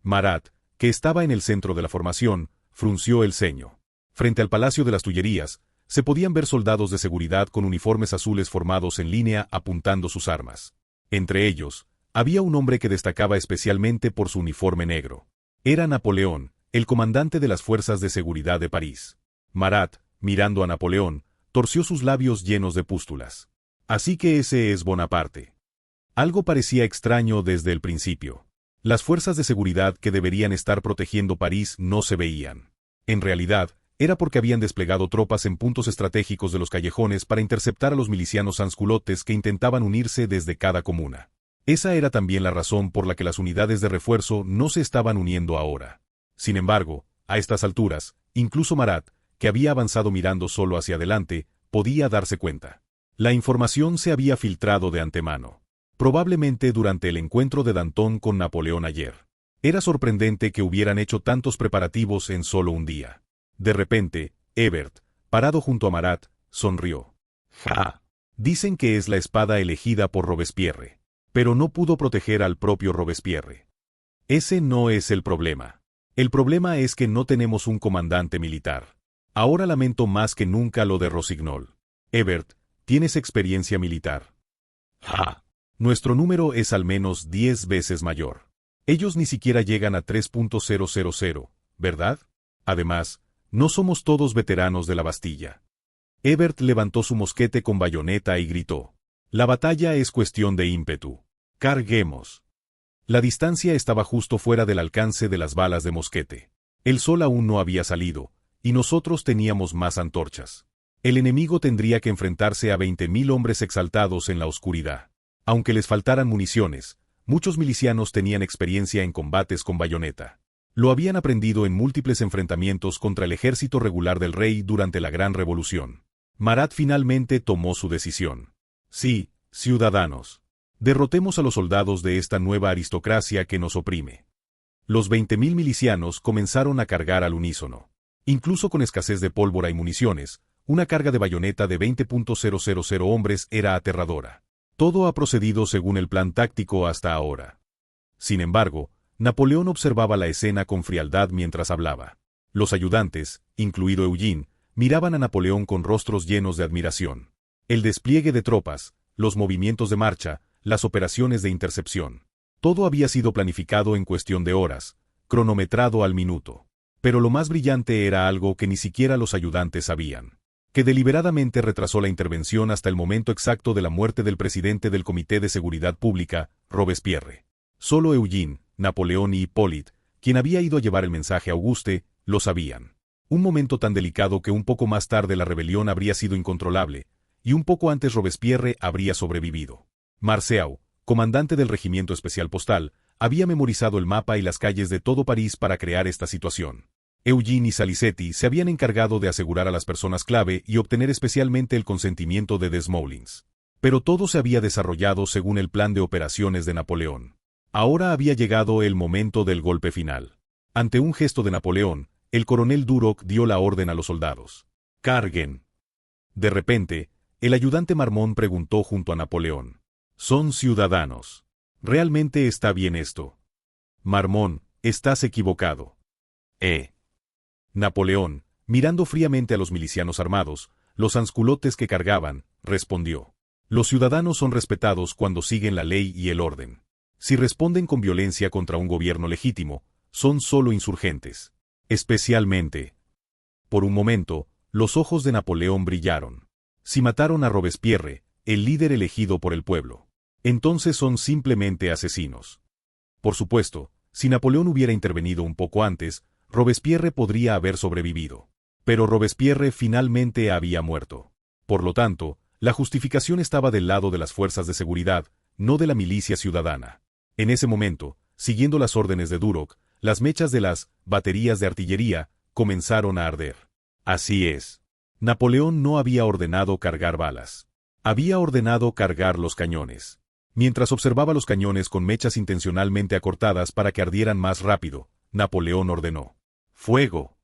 S1: Marat, que estaba en el centro de la formación, frunció el ceño. Frente al Palacio de las Tullerías, se podían ver soldados de seguridad con uniformes azules formados en línea apuntando sus armas. Entre ellos, había un hombre que destacaba especialmente por su uniforme negro. Era Napoleón, el comandante de las fuerzas de seguridad de París. Marat, mirando a Napoleón, torció sus labios llenos de pústulas. Así que ese es Bonaparte. Algo parecía extraño desde el principio. Las fuerzas de seguridad que deberían estar protegiendo París no se veían. En realidad, era porque habían desplegado tropas en puntos estratégicos de los callejones para interceptar a los milicianos sansculottes que intentaban unirse desde cada comuna. Esa era también la razón por la que las unidades de refuerzo no se estaban uniendo ahora. Sin embargo, a estas alturas, incluso Marat, que había avanzado mirando solo hacia adelante, podía darse cuenta. La información se había filtrado de antemano. Probablemente durante el encuentro de Danton con Napoleón ayer. Era sorprendente que hubieran hecho tantos preparativos en solo un día. De repente, Hebert, parado junto a Marat, sonrió. ¡Ja! Dicen que es la espada elegida por Robespierre. Pero no pudo proteger al propio Robespierre. Ese no es el problema. El problema es que no tenemos un comandante militar. Ahora lamento más que nunca lo de Rossignol. Hebert, ¿tienes experiencia militar? ¡Ja! Nuestro número es al menos 10 veces mayor. Ellos ni siquiera llegan a 3.000, ¿verdad? Además, no somos todos veteranos de la Bastilla. Hebert levantó su mosquete con bayoneta y gritó. La batalla es cuestión de ímpetu. Carguemos. La distancia estaba justo fuera del alcance de las balas de mosquete. El sol aún no había salido, y nosotros teníamos más antorchas. El enemigo tendría que enfrentarse a 20.000 hombres exaltados en la oscuridad. Aunque les faltaran municiones, muchos milicianos tenían experiencia en combates con bayoneta. Lo habían aprendido en múltiples enfrentamientos contra el ejército regular del rey durante la Gran Revolución. Marat finalmente tomó su decisión. Sí, ciudadanos. Derrotemos a los soldados de esta nueva aristocracia que nos oprime. Los 20.000 milicianos comenzaron a cargar al unísono. Incluso con escasez de pólvora y municiones, una carga de bayoneta de 20.000 hombres era aterradora. Todo ha procedido según el plan táctico hasta ahora. Sin embargo, Napoleón observaba la escena con frialdad mientras hablaba. Los ayudantes, incluido Eugene, miraban a Napoleón con rostros llenos de admiración. El despliegue de tropas, los movimientos de marcha, las operaciones de intercepción. Todo había sido planificado en cuestión de horas, cronometrado al minuto. Pero lo más brillante era algo que ni siquiera los ayudantes sabían, que deliberadamente retrasó la intervención hasta el momento exacto de la muerte del presidente del Comité de Seguridad Pública, Robespierre. Solo Eugene, Napoleón y Hippolyte, quien había ido a llevar el mensaje a Auguste, lo sabían. Un momento tan delicado que un poco más tarde la rebelión habría sido incontrolable, y un poco antes Robespierre habría sobrevivido. Marceau, comandante del Regimiento Especial Postal, había memorizado el mapa y las calles de todo París para crear esta situación. Eugene y Salicetti se habían encargado de asegurar a las personas clave y obtener especialmente el consentimiento de Desmoulins. Pero todo se había desarrollado según el plan de operaciones de Napoleón. Ahora había llegado el momento del golpe final. Ante un gesto de Napoleón, el coronel Duroc dio la orden a los soldados. ¡Carguen! De repente, el ayudante Marmont preguntó junto a Napoleón. «Son ciudadanos. ¿Realmente está bien esto?» «Marmont, estás equivocado». Napoleón, mirando fríamente a los milicianos armados, los sansculottes que cargaban, respondió. «Los ciudadanos son respetados cuando siguen la ley y el orden. Si responden con violencia contra un gobierno legítimo, son solo insurgentes. Especialmente». Por un momento, los ojos de Napoleón brillaron. Si mataron a Robespierre, el líder elegido por el pueblo, entonces son simplemente asesinos. Por supuesto, si Napoleón hubiera intervenido un poco antes, Robespierre podría haber sobrevivido. Pero Robespierre finalmente había muerto. Por lo tanto, la justificación estaba del lado de las fuerzas de seguridad, no de la milicia ciudadana. En ese momento, siguiendo las órdenes de Duroc, las mechas de las baterías de artillería comenzaron a arder. Así es. Napoleón no había ordenado cargar balas. Había ordenado cargar los cañones. Mientras observaba los cañones con mechas intencionalmente acortadas para que ardieran más rápido, Napoleón ordenó: ¡fuego!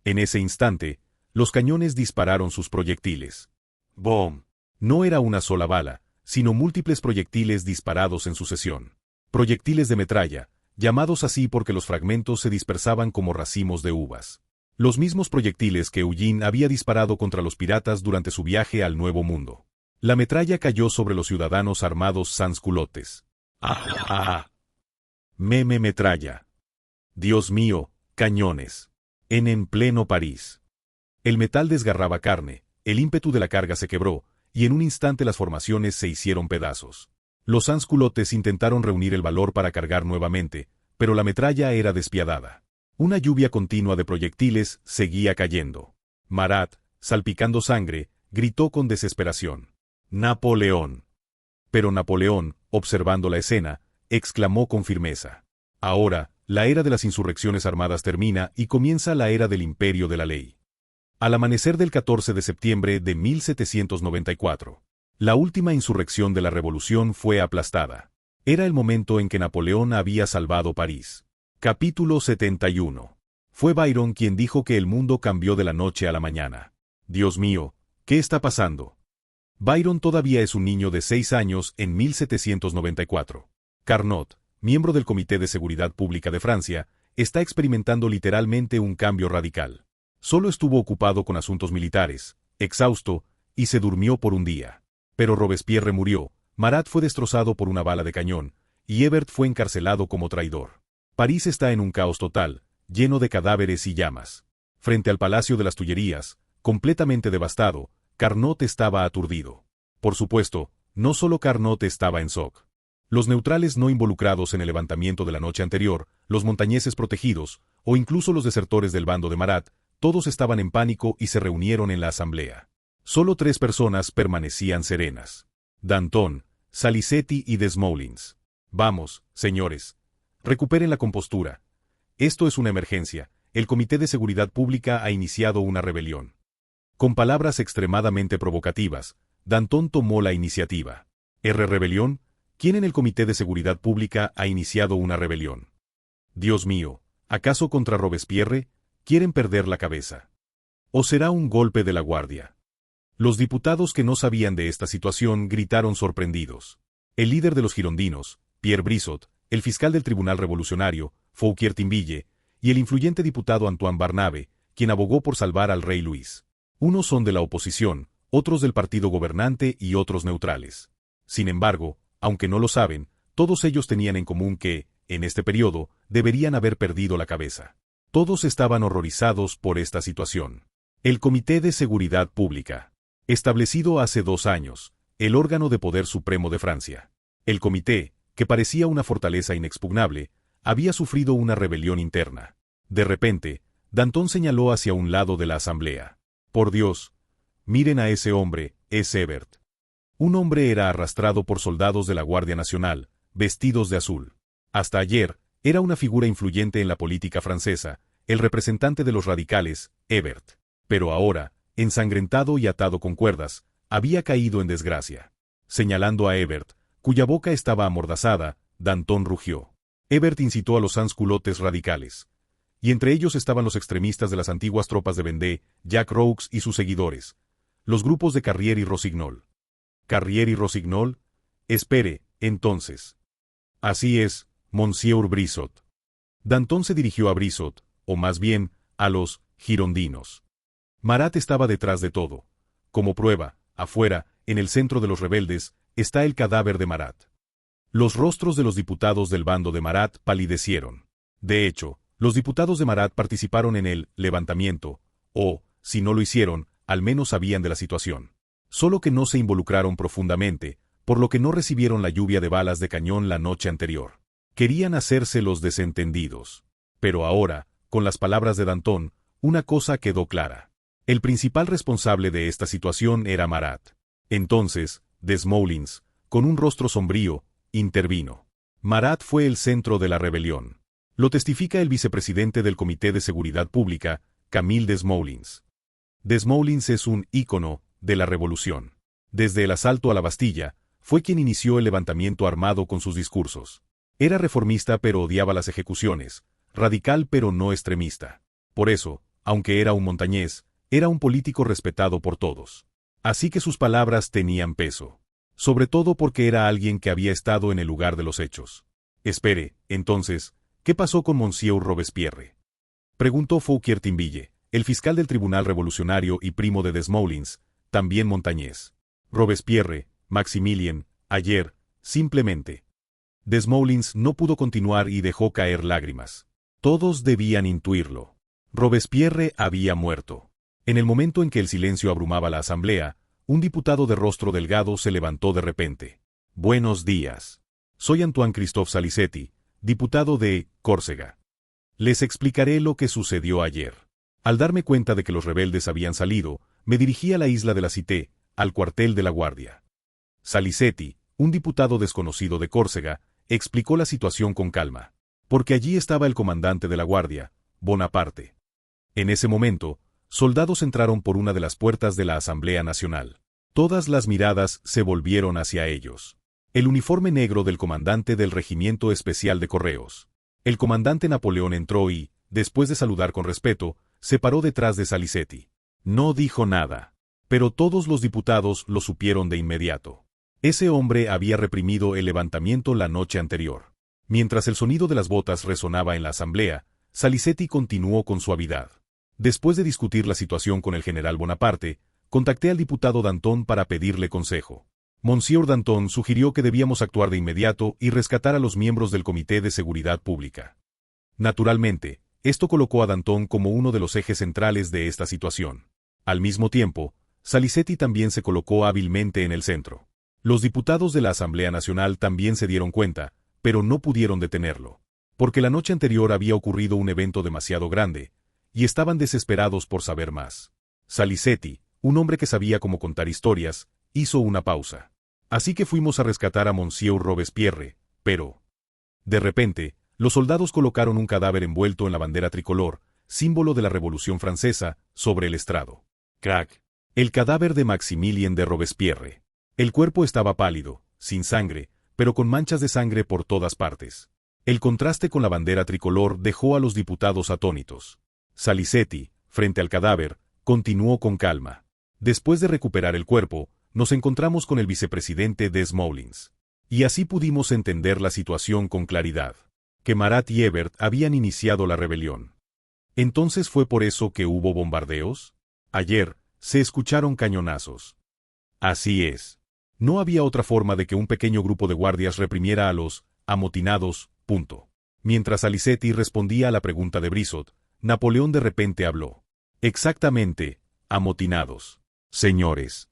S1: En ese instante, los cañones dispararon sus proyectiles. ¡Bom! No era una sola bala, sino múltiples proyectiles disparados en sucesión. Proyectiles de metralla, llamados así porque los fragmentos se dispersaban como racimos de uvas. Los mismos proyectiles que Eugene había disparado contra los piratas durante su viaje al Nuevo Mundo. La metralla cayó sobre los ciudadanos armados sansculottes. ¡Ah! Metralla. Dios mío, cañones. En pleno París. El metal desgarraba carne, el ímpetu de la carga se quebró, y en un instante las formaciones se hicieron pedazos. Los sansculottes intentaron reunir el valor para cargar nuevamente, pero la metralla era despiadada. Una lluvia continua de proyectiles seguía cayendo. Marat, salpicando sangre, gritó con desesperación: ¡Napoleón! Pero Napoleón, observando la escena, exclamó con firmeza: ahora, la era de las insurrecciones armadas termina y comienza la era del imperio de la ley. Al amanecer del 14 de septiembre de 1794, la última insurrección de la revolución fue aplastada. Era el momento en que Napoleón había salvado París. Capítulo 71. Fue Byron quien dijo que el mundo cambió de la noche a la mañana. Dios mío, ¿qué está pasando? Byron todavía es un niño de 6 años en 1794. Carnot, miembro del Comité de Seguridad Pública de Francia, está experimentando literalmente un cambio radical. Solo estuvo ocupado con asuntos militares, exhausto, y se durmió por un día. Pero Robespierre murió, Marat fue destrozado por una bala de cañón, y Hebert fue encarcelado como traidor. París está en un caos total, lleno de cadáveres y llamas. Frente al Palacio de las Tullerías, completamente devastado, Carnot estaba aturdido. Por supuesto, no solo Carnot estaba en shock. Los neutrales no involucrados en el levantamiento de la noche anterior, los montañeses protegidos, o incluso los desertores del bando de Marat, todos estaban en pánico y se reunieron en la asamblea. Solo 3 personas permanecían serenas: Danton, Salicetti y Desmoulins. Vamos, señores. Recuperen la compostura. Esto es una emergencia. El Comité de Seguridad Pública ha iniciado una rebelión. Con palabras extremadamente provocativas, Danton tomó la iniciativa. ¿Rebelión? ¿Quién en el Comité de Seguridad Pública ha iniciado una rebelión? Dios mío, ¿acaso contra Robespierre? ¿Quieren perder la cabeza? ¿O será un golpe de la guardia? Los diputados que no sabían de esta situación gritaron sorprendidos. El líder de los girondinos, Pierre Brissot, el fiscal del Tribunal Revolucionario, Fouquier-Tinville, y el influyente diputado Antoine Barnave, quien abogó por salvar al rey Luis. Unos son de la oposición, otros del partido gobernante y otros neutrales. Sin embargo, aunque no lo saben, todos ellos tenían en común que, en este periodo, deberían haber perdido la cabeza. Todos estaban horrorizados por esta situación. El Comité de Seguridad Pública. Establecido hace 2 años, el órgano de poder supremo de Francia. El comité, que parecía una fortaleza inexpugnable, había sufrido una rebelión interna. De repente, Danton señaló hacia un lado de la asamblea. Por Dios, miren a ese hombre, es Hebert. Un hombre era arrastrado por soldados de la Guardia Nacional, vestidos de azul. Hasta ayer, era una figura influyente en la política francesa, el representante de los radicales, Hebert. Pero ahora, ensangrentado y atado con cuerdas, había caído en desgracia. Señalando a Hebert, cuya boca estaba amordazada, Danton rugió. Hebert incitó a los sans-culottes radicales. Y entre ellos estaban los extremistas de las antiguas tropas de Vendée, Jacques Roux y sus seguidores. Los grupos de Carrier y Rossignol. ¿Carrier y Rossignol? Espere, entonces. Así es, Monsieur Brissot. Danton se dirigió a Brissot, o más bien, a los girondinos. Marat estaba detrás de todo. Como prueba, afuera, en el centro de los rebeldes, está el cadáver de Marat. Los rostros de los diputados del bando de Marat palidecieron. De hecho, los diputados de Marat participaron en el levantamiento, o, si no lo hicieron, al menos sabían de la situación. Solo que no se involucraron profundamente, por lo que no recibieron la lluvia de balas de cañón la noche anterior. Querían hacerse los desentendidos. Pero ahora, con las palabras de Danton, una cosa quedó clara. El principal responsable de esta situación era Marat. Entonces, Desmoulins, con un rostro sombrío, intervino. Marat fue el centro de la rebelión. Lo testifica el vicepresidente del Comité de Seguridad Pública, Camille Desmoulins. Desmoulins es un ícono de la revolución. Desde el asalto a la Bastilla, fue quien inició el levantamiento armado con sus discursos. Era reformista pero odiaba las ejecuciones, radical pero no extremista. Por eso, aunque era un montañés, era un político respetado por todos. Así que sus palabras tenían peso. Sobre todo porque era alguien que había estado en el lugar de los hechos. Espere, entonces, ¿qué pasó con Monsieur Robespierre? Preguntó Fouquier-Tinville, el fiscal del Tribunal Revolucionario y primo de Desmoulins, también montañés. Robespierre, Maximilien, ayer, simplemente. Desmoulins no pudo continuar y dejó caer lágrimas. Todos debían intuirlo. Robespierre había muerto. En el momento en que el silencio abrumaba la asamblea, un diputado de rostro delgado se levantó de repente. Buenos días. Soy Antoine Christophe Salicetti, diputado de Córcega. Les explicaré lo que sucedió ayer. Al darme cuenta de que los rebeldes habían salido, me dirigí a la isla de la Cité, al cuartel de la Guardia. Salicetti, un diputado desconocido de Córcega, explicó la situación con calma. Porque allí estaba el comandante de la Guardia, Bonaparte. En ese momento, soldados entraron por una de las puertas de la Asamblea Nacional. Todas las miradas se volvieron hacia ellos. El uniforme negro del comandante del Regimiento Especial de Correos. El comandante Napoleón entró y, después de saludar con respeto, se paró detrás de Salicetti. No dijo nada. Pero todos los diputados lo supieron de inmediato. Ese hombre había reprimido el levantamiento la noche anterior. Mientras el sonido de las botas resonaba en la asamblea, Salicetti continuó con suavidad. Después de discutir la situación con el general Bonaparte, contacté al diputado Danton para pedirle consejo. Monsieur Danton sugirió que debíamos actuar de inmediato y rescatar a los miembros del Comité de Seguridad Pública. Naturalmente, esto colocó a Danton como uno de los ejes centrales de esta situación. Al mismo tiempo, Salicetti también se colocó hábilmente en el centro. Los diputados de la Asamblea Nacional también se dieron cuenta, pero no pudieron detenerlo. Porque la noche anterior había ocurrido un evento demasiado grande, y estaban desesperados por saber más. Salicetti, un hombre que sabía cómo contar historias, hizo una pausa. Así que fuimos a rescatar a Monsieur Robespierre, pero... De repente, los soldados colocaron un cadáver envuelto en la bandera tricolor, símbolo de la Revolución Francesa, sobre el estrado. Crac. El cadáver de Maximilien de Robespierre. El cuerpo estaba pálido, sin sangre, pero con manchas de sangre por todas partes. El contraste con la bandera tricolor dejó a los diputados atónitos. Salicetti, frente al cadáver, continuó con calma. Después de recuperar el cuerpo, nos encontramos con el vicepresidente Desmoulins. Y así pudimos entender la situación con claridad. Que Marat y Hebert habían iniciado la rebelión. ¿Entonces fue por eso que hubo bombardeos? Ayer, se escucharon cañonazos. Así es. No había otra forma de que un pequeño grupo de guardias reprimiera a los amotinados, punto. Mientras Salicetti respondía a la pregunta de Brissot, Napoleón de repente habló. Exactamente, amotinados. Señores.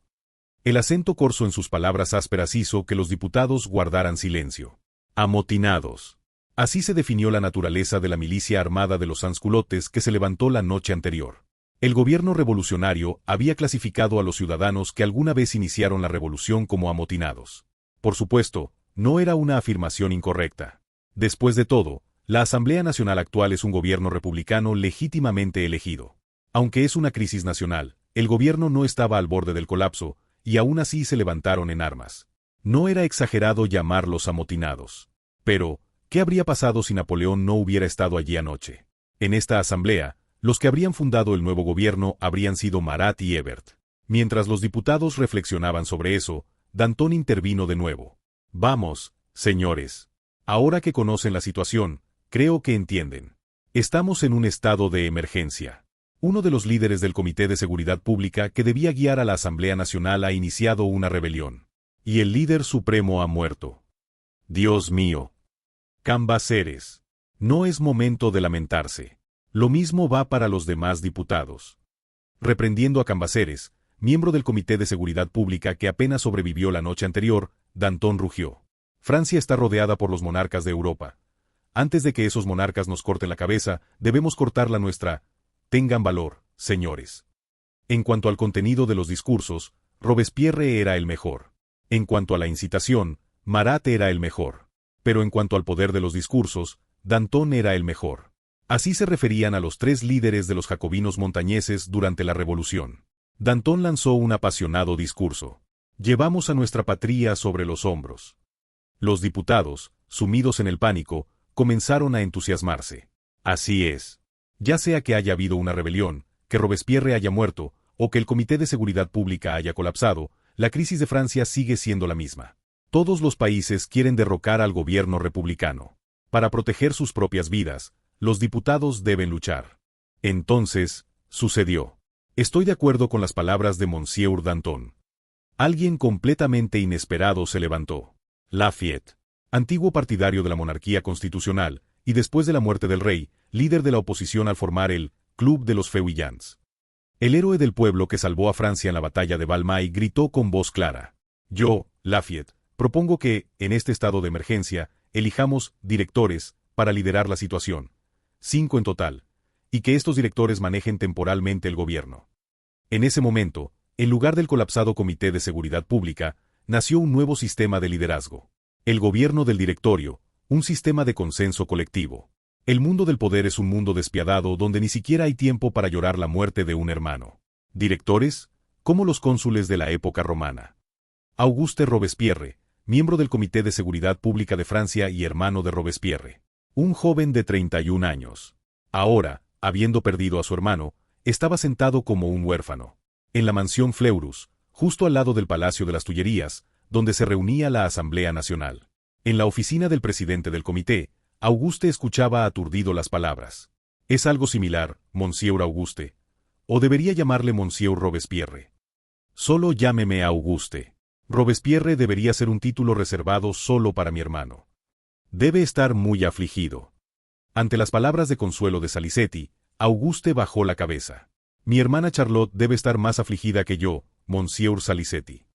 S1: El acento corso en sus palabras ásperas hizo que los diputados guardaran silencio. Amotinados. Así se definió la naturaleza de la milicia armada de los sansculottes que se levantó la noche anterior. El gobierno revolucionario había clasificado a los ciudadanos que alguna vez iniciaron la revolución como amotinados. Por supuesto, no era una afirmación incorrecta. Después de todo, la Asamblea Nacional actual es un gobierno republicano legítimamente elegido. Aunque es una crisis nacional, el gobierno no estaba al borde del colapso, y aún así se levantaron en armas. No era exagerado llamarlos amotinados. Pero, ¿qué habría pasado si Napoleón no hubiera estado allí anoche? En esta asamblea, los que habrían fundado el nuevo gobierno habrían sido Marat y Hebert. Mientras los diputados reflexionaban sobre eso, Danton intervino de nuevo. Vamos, señores. Ahora que conocen la situación, creo que entienden. Estamos en un estado de emergencia. Uno de los líderes del Comité de Seguridad Pública que debía guiar a la Asamblea Nacional ha iniciado una rebelión. Y el líder supremo ha muerto. Dios mío. Cambaceres. No es momento de lamentarse. Lo mismo va para los demás diputados. Reprendiendo a Cambaceres, miembro del Comité de Seguridad Pública que apenas sobrevivió la noche anterior, Danton rugió. Francia está rodeada por los monarcas de Europa. Antes de que esos monarcas nos corten la cabeza, debemos cortar la nuestra. Tengan valor, señores. En cuanto al contenido de los discursos, Robespierre era el mejor. En cuanto a la incitación, Marat era el mejor. Pero en cuanto al poder de los discursos, Danton era el mejor. Así se referían a los tres líderes de los jacobinos montañeses durante la Revolución. Danton lanzó un apasionado discurso. Llevamos a nuestra patria sobre los hombros. Los diputados, sumidos en el pánico, comenzaron a entusiasmarse. Así es. Ya sea que haya habido una rebelión, que Robespierre haya muerto, o que el Comité de Seguridad Pública haya colapsado, la crisis de Francia sigue siendo la misma. Todos los países quieren derrocar al gobierno republicano. Para proteger sus propias vidas, los diputados deben luchar. Entonces, sucedió. Estoy de acuerdo con las palabras de Monsieur Danton. Alguien completamente inesperado se levantó. Lafayette, antiguo partidario de la monarquía constitucional, y después de la muerte del rey, líder de la oposición al formar el Club de los Feuillants. El héroe del pueblo que salvó a Francia en la batalla de Valmy gritó con voz clara. Yo, Lafayette, propongo que, en este estado de emergencia, elijamos directores para liderar la situación. 5 en total, y que estos directores manejen temporalmente el gobierno. En ese momento, en lugar del colapsado Comité de Seguridad Pública, nació un nuevo sistema de liderazgo. El gobierno del directorio, un sistema de consenso colectivo. El mundo del poder es un mundo despiadado donde ni siquiera hay tiempo para llorar la muerte de un hermano. Directores, como los cónsules de la época romana. Auguste Robespierre, miembro del Comité de Seguridad Pública de Francia y hermano de Robespierre. Un joven de 31 años. Ahora, habiendo perdido a su hermano, estaba sentado como un huérfano. En la mansión Fleurus, justo al lado del Palacio de las Tullerías, donde se reunía la Asamblea Nacional. En la oficina del presidente del comité, Auguste escuchaba aturdido las palabras. Es algo similar, Monsieur Auguste. O debería llamarle Monsieur Robespierre. Solo llámeme Auguste. Robespierre debería ser un título reservado solo para mi hermano. Debe estar muy afligido. Ante las palabras de consuelo de Salicetti, Auguste bajó la cabeza. Mi hermana Charlotte debe estar más afligida que yo, Monsieur Salicetti.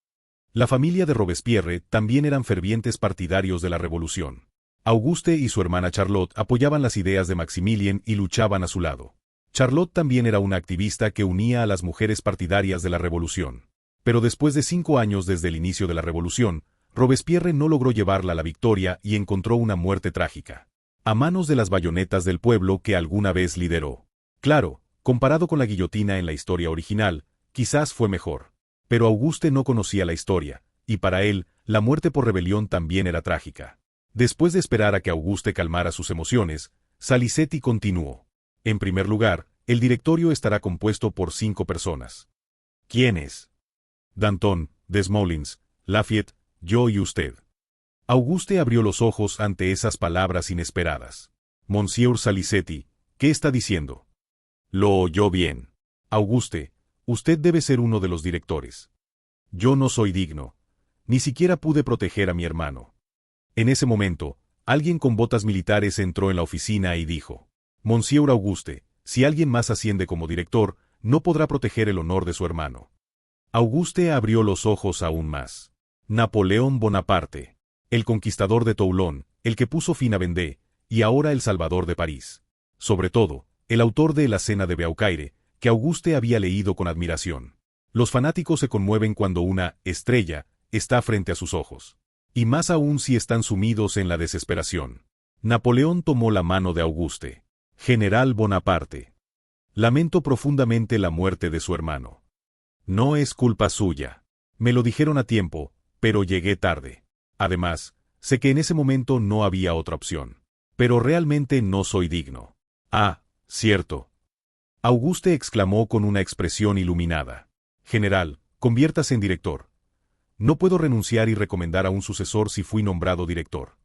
S1: La familia de Robespierre también eran fervientes partidarios de la revolución. Auguste y su hermana Charlotte apoyaban las ideas de Maximilien y luchaban a su lado. Charlotte también era una activista que unía a las mujeres partidarias de la revolución. Pero después de 5 años desde el inicio de la revolución, Robespierre no logró llevarla a la victoria y encontró una muerte trágica. A manos de las bayonetas del pueblo que alguna vez lideró. Claro, comparado con la guillotina en la historia original, quizás fue mejor. Pero Auguste no conocía la historia, y para él, la muerte por rebelión también era trágica. Después de esperar a que Auguste calmara sus emociones, Salicetti continuó. En primer lugar, el directorio estará compuesto por 5 personas. ¿Quiénes? Danton, Desmoulins, Lafayette, yo y usted. Auguste abrió los ojos ante esas palabras inesperadas. Monsieur Salicetti, ¿qué está diciendo? Lo oyó bien. Auguste, usted debe ser uno de los directores. Yo no soy digno. Ni siquiera pude proteger a mi hermano. En ese momento, alguien con botas militares entró en la oficina y dijo: Monsieur Auguste, si alguien más asciende como director, no podrá proteger el honor de su hermano. Auguste abrió los ojos aún más. Napoleón Bonaparte, el conquistador de Toulon, el que puso fin a Vendée, y ahora el salvador de París. Sobre todo, el autor de La Cena de Beaucaire, que Auguste había leído con admiración. Los fanáticos se conmueven cuando una estrella está frente a sus ojos. Y más aún si están sumidos en la desesperación. Napoleón tomó la mano de Auguste. General Bonaparte. Lamento profundamente la muerte de su hermano. No es culpa suya. Me lo dijeron a tiempo, pero llegué tarde. Además, sé que en ese momento no había otra opción. Pero realmente no soy digno. Ah, cierto. Auguste exclamó con una expresión iluminada. General, conviértase en director. No puedo renunciar y recomendar a un sucesor si fui nombrado director.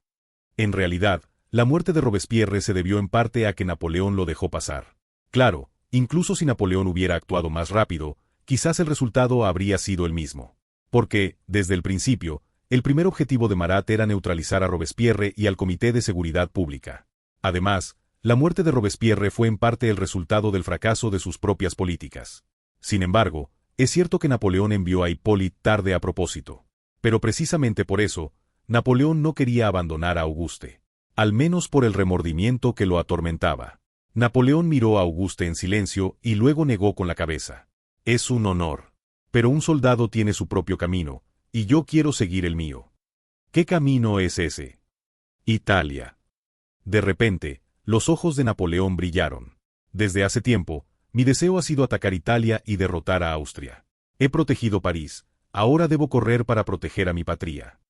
S1: En realidad, la muerte de Robespierre se debió en parte a que Napoleón lo dejó pasar. Claro, incluso si Napoleón hubiera actuado más rápido, quizás el resultado habría sido el mismo. Porque, desde el principio, el primer objetivo de Marat era neutralizar a Robespierre y al Comité de Seguridad Pública. Además, la muerte de Robespierre fue en parte el resultado del fracaso de sus propias políticas. Sin embargo, es cierto que Napoleón envió a Hippolyte tarde a propósito. Pero precisamente por eso, Napoleón no quería abandonar a Auguste. Al menos por el remordimiento que lo atormentaba. Napoleón miró a Auguste en silencio y luego negó con la cabeza. Es un honor. Pero un soldado tiene su propio camino, y yo quiero seguir el mío. ¿Qué camino es ese? Italia. De repente, los ojos de Napoleón brillaron. Desde hace tiempo, mi deseo ha sido atacar Italia y derrotar a Austria. He protegido París, ahora debo correr para proteger a mi patria.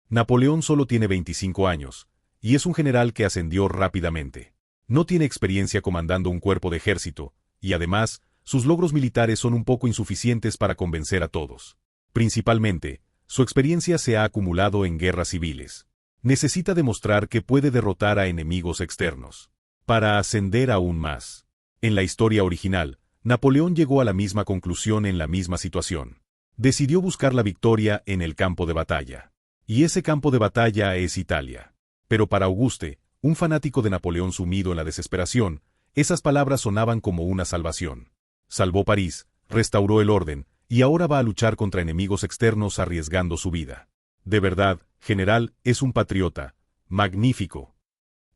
S1: Napoleón solo tiene 25 años, y es un general que ascendió rápidamente. No tiene experiencia comandando un cuerpo de ejército, y además, sus logros militares son un poco insuficientes para convencer a todos. Principalmente, su experiencia se ha acumulado en guerras civiles. Necesita demostrar que puede derrotar a enemigos externos. Para ascender aún más. En la historia original, Napoleón llegó a la misma conclusión en la misma situación. Decidió buscar la victoria en el campo de batalla. Y ese campo de batalla es Italia. Pero para Auguste, un fanático de Napoleón sumido en la desesperación, esas palabras sonaban como una salvación. Salvó París, restauró el orden, y ahora va a luchar contra enemigos externos arriesgando su vida. De verdad, general, es un patriota. Magnífico.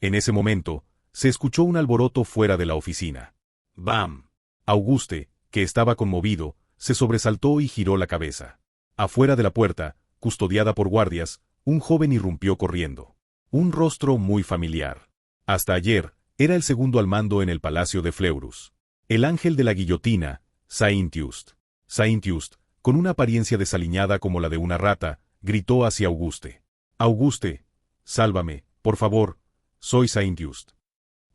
S1: En ese momento, se escuchó un alboroto fuera de la oficina. ¡Bam! Auguste, que estaba conmovido, se sobresaltó y giró la cabeza. Afuera de la puerta, custodiada por guardias, un joven irrumpió corriendo. Un rostro muy familiar. Hasta ayer, era el segundo al mando en el palacio de Fleurus. El ángel de la guillotina, Saint-Just. Saint-Just, con una apariencia desaliñada como la de una rata, gritó hacia Auguste. Auguste, sálvame, por favor, soy Saint-Just.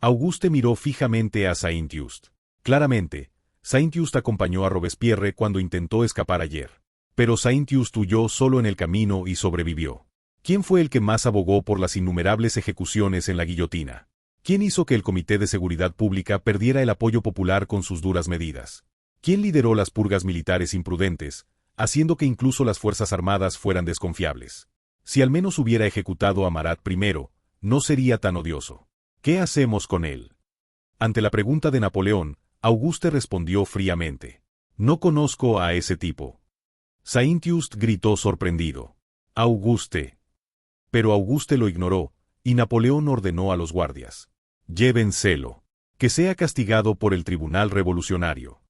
S1: Auguste miró fijamente a Saint-Just. Claramente, Saint-Just acompañó a Robespierre cuando intentó escapar ayer. Pero Saint-Just huyó solo en el camino y sobrevivió. ¿Quién fue el que más abogó por las innumerables ejecuciones en la guillotina? ¿Quién hizo que el Comité de Seguridad Pública perdiera el apoyo popular con sus duras medidas? ¿Quién lideró las purgas militares imprudentes, haciendo que incluso las Fuerzas Armadas fueran desconfiables? Si al menos hubiera ejecutado a Marat primero, no sería tan odioso. ¿Qué hacemos con él? Ante la pregunta de Napoleón, Auguste respondió fríamente. No conozco a ese tipo. Saint-Just gritó sorprendido. Auguste. Pero Auguste lo ignoró, y Napoleón ordenó a los guardias. Llévenselo. Que sea castigado por el tribunal revolucionario.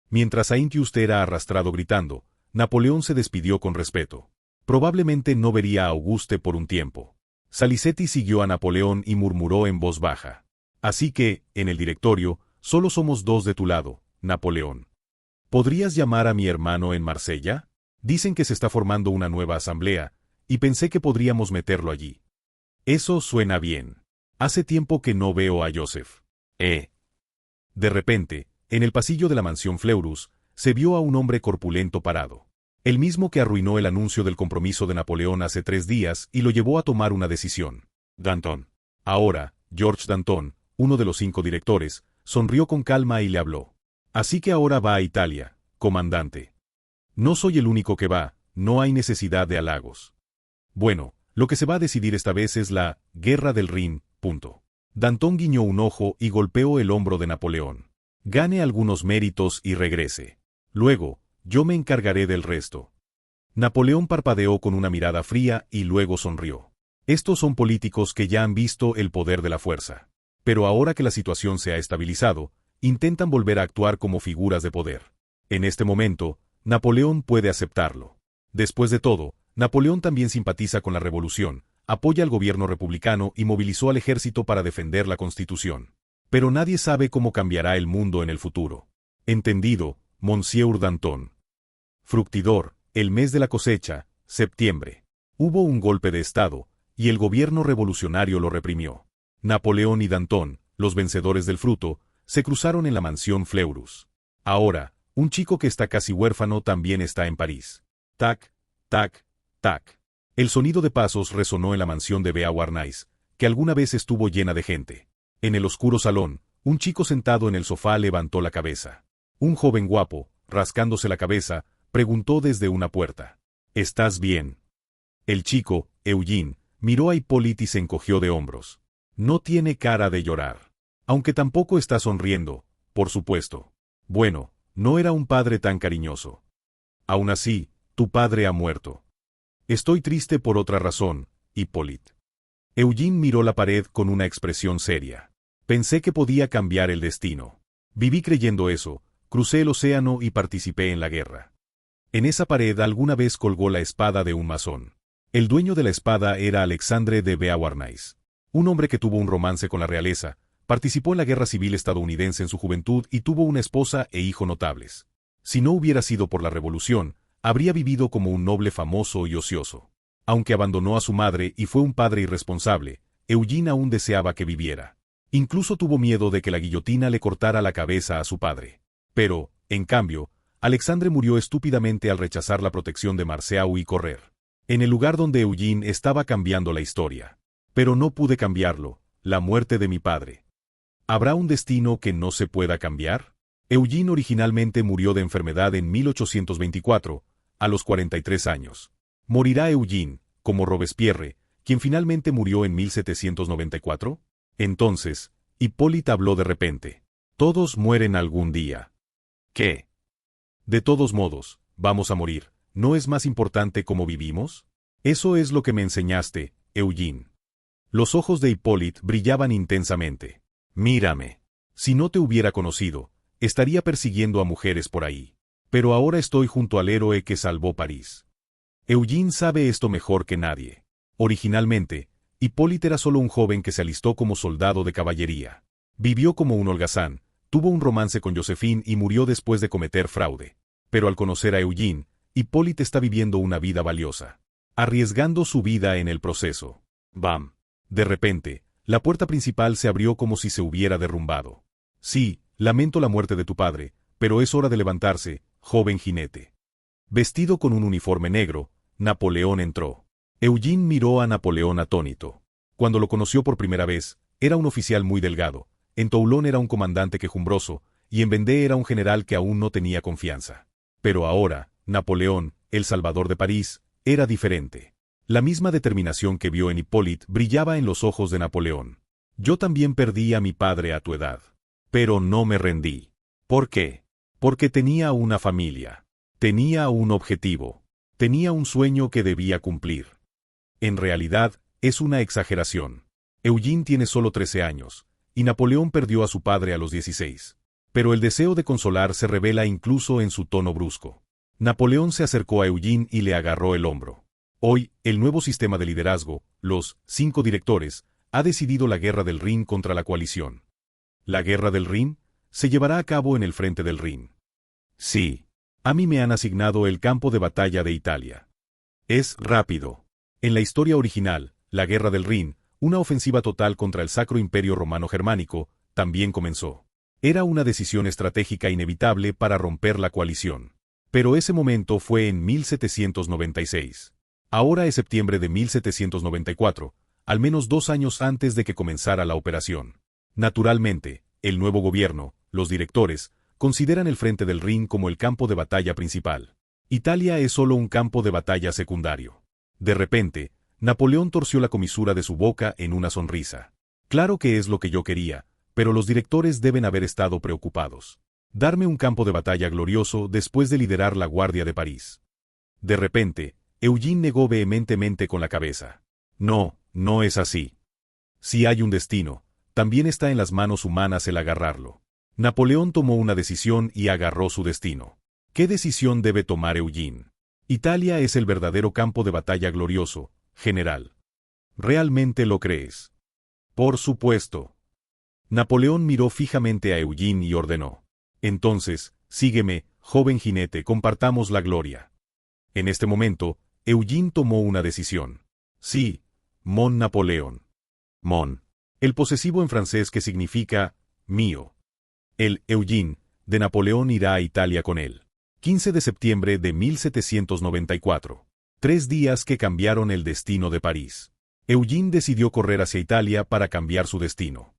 S1: Mientras Saint-Just era arrastrado gritando, Napoleón se despidió con respeto. Probablemente no vería a Auguste por un tiempo. Salicetti siguió a Napoleón y murmuró en voz baja. Así que, en el directorio, solo somos dos de tu lado, Napoleón. ¿Podrías llamar a mi hermano en Marsella? Dicen que se está formando una nueva asamblea, y pensé que podríamos meterlo allí. Eso suena bien. Hace tiempo que no veo a Joseph. De repente, en el pasillo de la mansión Fleurus, se vio a un hombre corpulento parado. El mismo que arruinó el anuncio del compromiso de Napoleón hace 3 días y lo llevó a tomar una decisión. Danton. Ahora, Georges Danton, uno de los 5 directores, sonrió con calma y le habló. Así que ahora va a Italia, comandante. No soy el único que va, no hay necesidad de halagos. Bueno, lo que se va a decidir esta vez es la Guerra del Rin, punto. Danton guiñó un ojo y golpeó el hombro de Napoleón. Gane algunos méritos y regrese. Luego, yo me encargaré del resto. Napoleón parpadeó con una mirada fría y luego sonrió. Estos son políticos que ya han visto el poder de la fuerza. Pero ahora que la situación se ha estabilizado, intentan volver a actuar como figuras de poder. En este momento, Napoleón puede aceptarlo. Después de todo, Napoleón también simpatiza con la revolución, apoya al gobierno republicano y movilizó al ejército para defender la Constitución. Pero nadie sabe cómo cambiará el mundo en el futuro. Entendido, Monsieur Danton. Fructidor, el mes de la cosecha, septiembre. Hubo un golpe de Estado, y el gobierno revolucionario lo reprimió. Napoleón y Danton, los vencedores del fruto, se cruzaron en la mansión Fleurus. Ahora, un chico que está casi huérfano también está en París. Tac, tac, tac. El sonido de pasos resonó en la mansión de Beauharnais, que alguna vez estuvo llena de gente. En el oscuro salón, un chico sentado en el sofá levantó la cabeza. Un joven guapo, rascándose la cabeza, preguntó desde una puerta. ¿Estás bien? El chico, Eugene, miró a Hippolyte y se encogió de hombros. No tiene cara de llorar. Aunque tampoco está sonriendo, por supuesto. Bueno, no era un padre tan cariñoso. Aún así, tu padre ha muerto. Estoy triste por otra razón, Hippolyte. Eugene miró la pared con una expresión seria. Pensé que podía cambiar el destino. Viví creyendo eso, crucé el océano y participé en la guerra. En esa pared alguna vez colgó la espada de un masón. El dueño de la espada era Alexandre de Beauharnais, un hombre que tuvo un romance con la realeza, participó en la guerra civil estadounidense en su juventud y tuvo una esposa e hijo notables. Si no hubiera sido por la revolución, habría vivido como un noble famoso y ocioso. Aunque abandonó a su madre y fue un padre irresponsable, Eugene aún deseaba que viviera. Incluso tuvo miedo de que la guillotina le cortara la cabeza a su padre. Pero, en cambio, Alexandre murió estúpidamente al rechazar la protección de Marceau y correr. En el lugar donde Eugene estaba cambiando la historia. Pero no pude cambiarlo, la muerte de mi padre. ¿Habrá un destino que no se pueda cambiar? Eugene originalmente murió de enfermedad en 1824, a los 43 años. ¿Morirá Eugene, como Robespierre, quien finalmente murió en 1794? Entonces, Hippolyte habló de repente. Todos mueren algún día. ¿Qué? De todos modos, vamos a morir. ¿No es más importante cómo vivimos? Eso es lo que me enseñaste, Eugene. Los ojos de Hippolyte brillaban intensamente. Mírame. Si no te hubiera conocido, estaría persiguiendo a mujeres por ahí. Pero ahora estoy junto al héroe que salvó París. Eugene sabe esto mejor que nadie. Originalmente, Hippolyte era solo un joven que se alistó como soldado de caballería. Vivió como un holgazán, tuvo un romance con Josephine y murió después de cometer fraude. Pero al conocer a Eugene, Hippolyte está viviendo una vida valiosa. Arriesgando su vida en el proceso. ¡Bam! De repente, la puerta principal se abrió como si se hubiera derrumbado. Sí, lamento la muerte de tu padre, pero es hora de levantarse, joven jinete. Vestido con un uniforme negro, Napoleón entró. Eugene miró a Napoleón atónito. Cuando lo conoció por primera vez, era un oficial muy delgado, en Toulon era un comandante quejumbroso, y en Vendée era un general que aún no tenía confianza. Pero ahora, Napoleón, el salvador de París, era diferente. La misma determinación que vio en Hippolyte brillaba en los ojos de Napoleón. Yo también perdí a mi padre a tu edad. Pero no me rendí. ¿Por qué? Porque tenía una familia. Tenía un objetivo. Tenía un sueño que debía cumplir. En realidad, es una exageración. Eugene tiene solo 13 años, y Napoleón perdió a su padre a los 16. Pero el deseo de consolar se revela incluso en su tono brusco. Napoleón se acercó a Eugene y le agarró el hombro. Hoy, el nuevo sistema de liderazgo, los 5 directores, ha decidido la guerra del Rin contra la coalición. ¿La guerra del Rin? Se llevará a cabo en el frente del Rin. Sí. A mí me han asignado el campo de batalla de Italia. Es rápido. En la historia original, la guerra del Rin, una ofensiva total contra el Sacro Imperio Romano Germánico, también comenzó. Era una decisión estratégica inevitable para romper la coalición. Pero ese momento fue en 1796. Ahora es septiembre de 1794, al menos 2 años antes de que comenzara la operación. Naturalmente, el nuevo gobierno, los directores, consideran el frente del Rin como el campo de batalla principal. Italia es solo un campo de batalla secundario. De repente, Napoleón torció la comisura de su boca en una sonrisa. Claro que es lo que yo quería, pero los directores deben haber estado preocupados. Darme un campo de batalla glorioso después de liderar la Guardia de París. De repente, Eugene negó vehementemente con la cabeza. No, no es así. Si hay un destino, también está en las manos humanas el agarrarlo. Napoleón tomó una decisión y agarró su destino. ¿Qué decisión debe tomar Eugene? Italia es el verdadero campo de batalla glorioso, general. ¿Realmente lo crees? Por supuesto. Napoleón miró fijamente a Eugene y ordenó. Entonces, sígueme, joven jinete, compartamos la gloria. En este momento, Eugene tomó una decisión. Sí, Mon Napoleón. Mon. El posesivo en francés que significa mío. El Eugene de Napoleón irá a Italia con él. 15 de septiembre de 1794. 3 días que cambiaron el destino de París. Eugene decidió correr hacia Italia para cambiar su destino.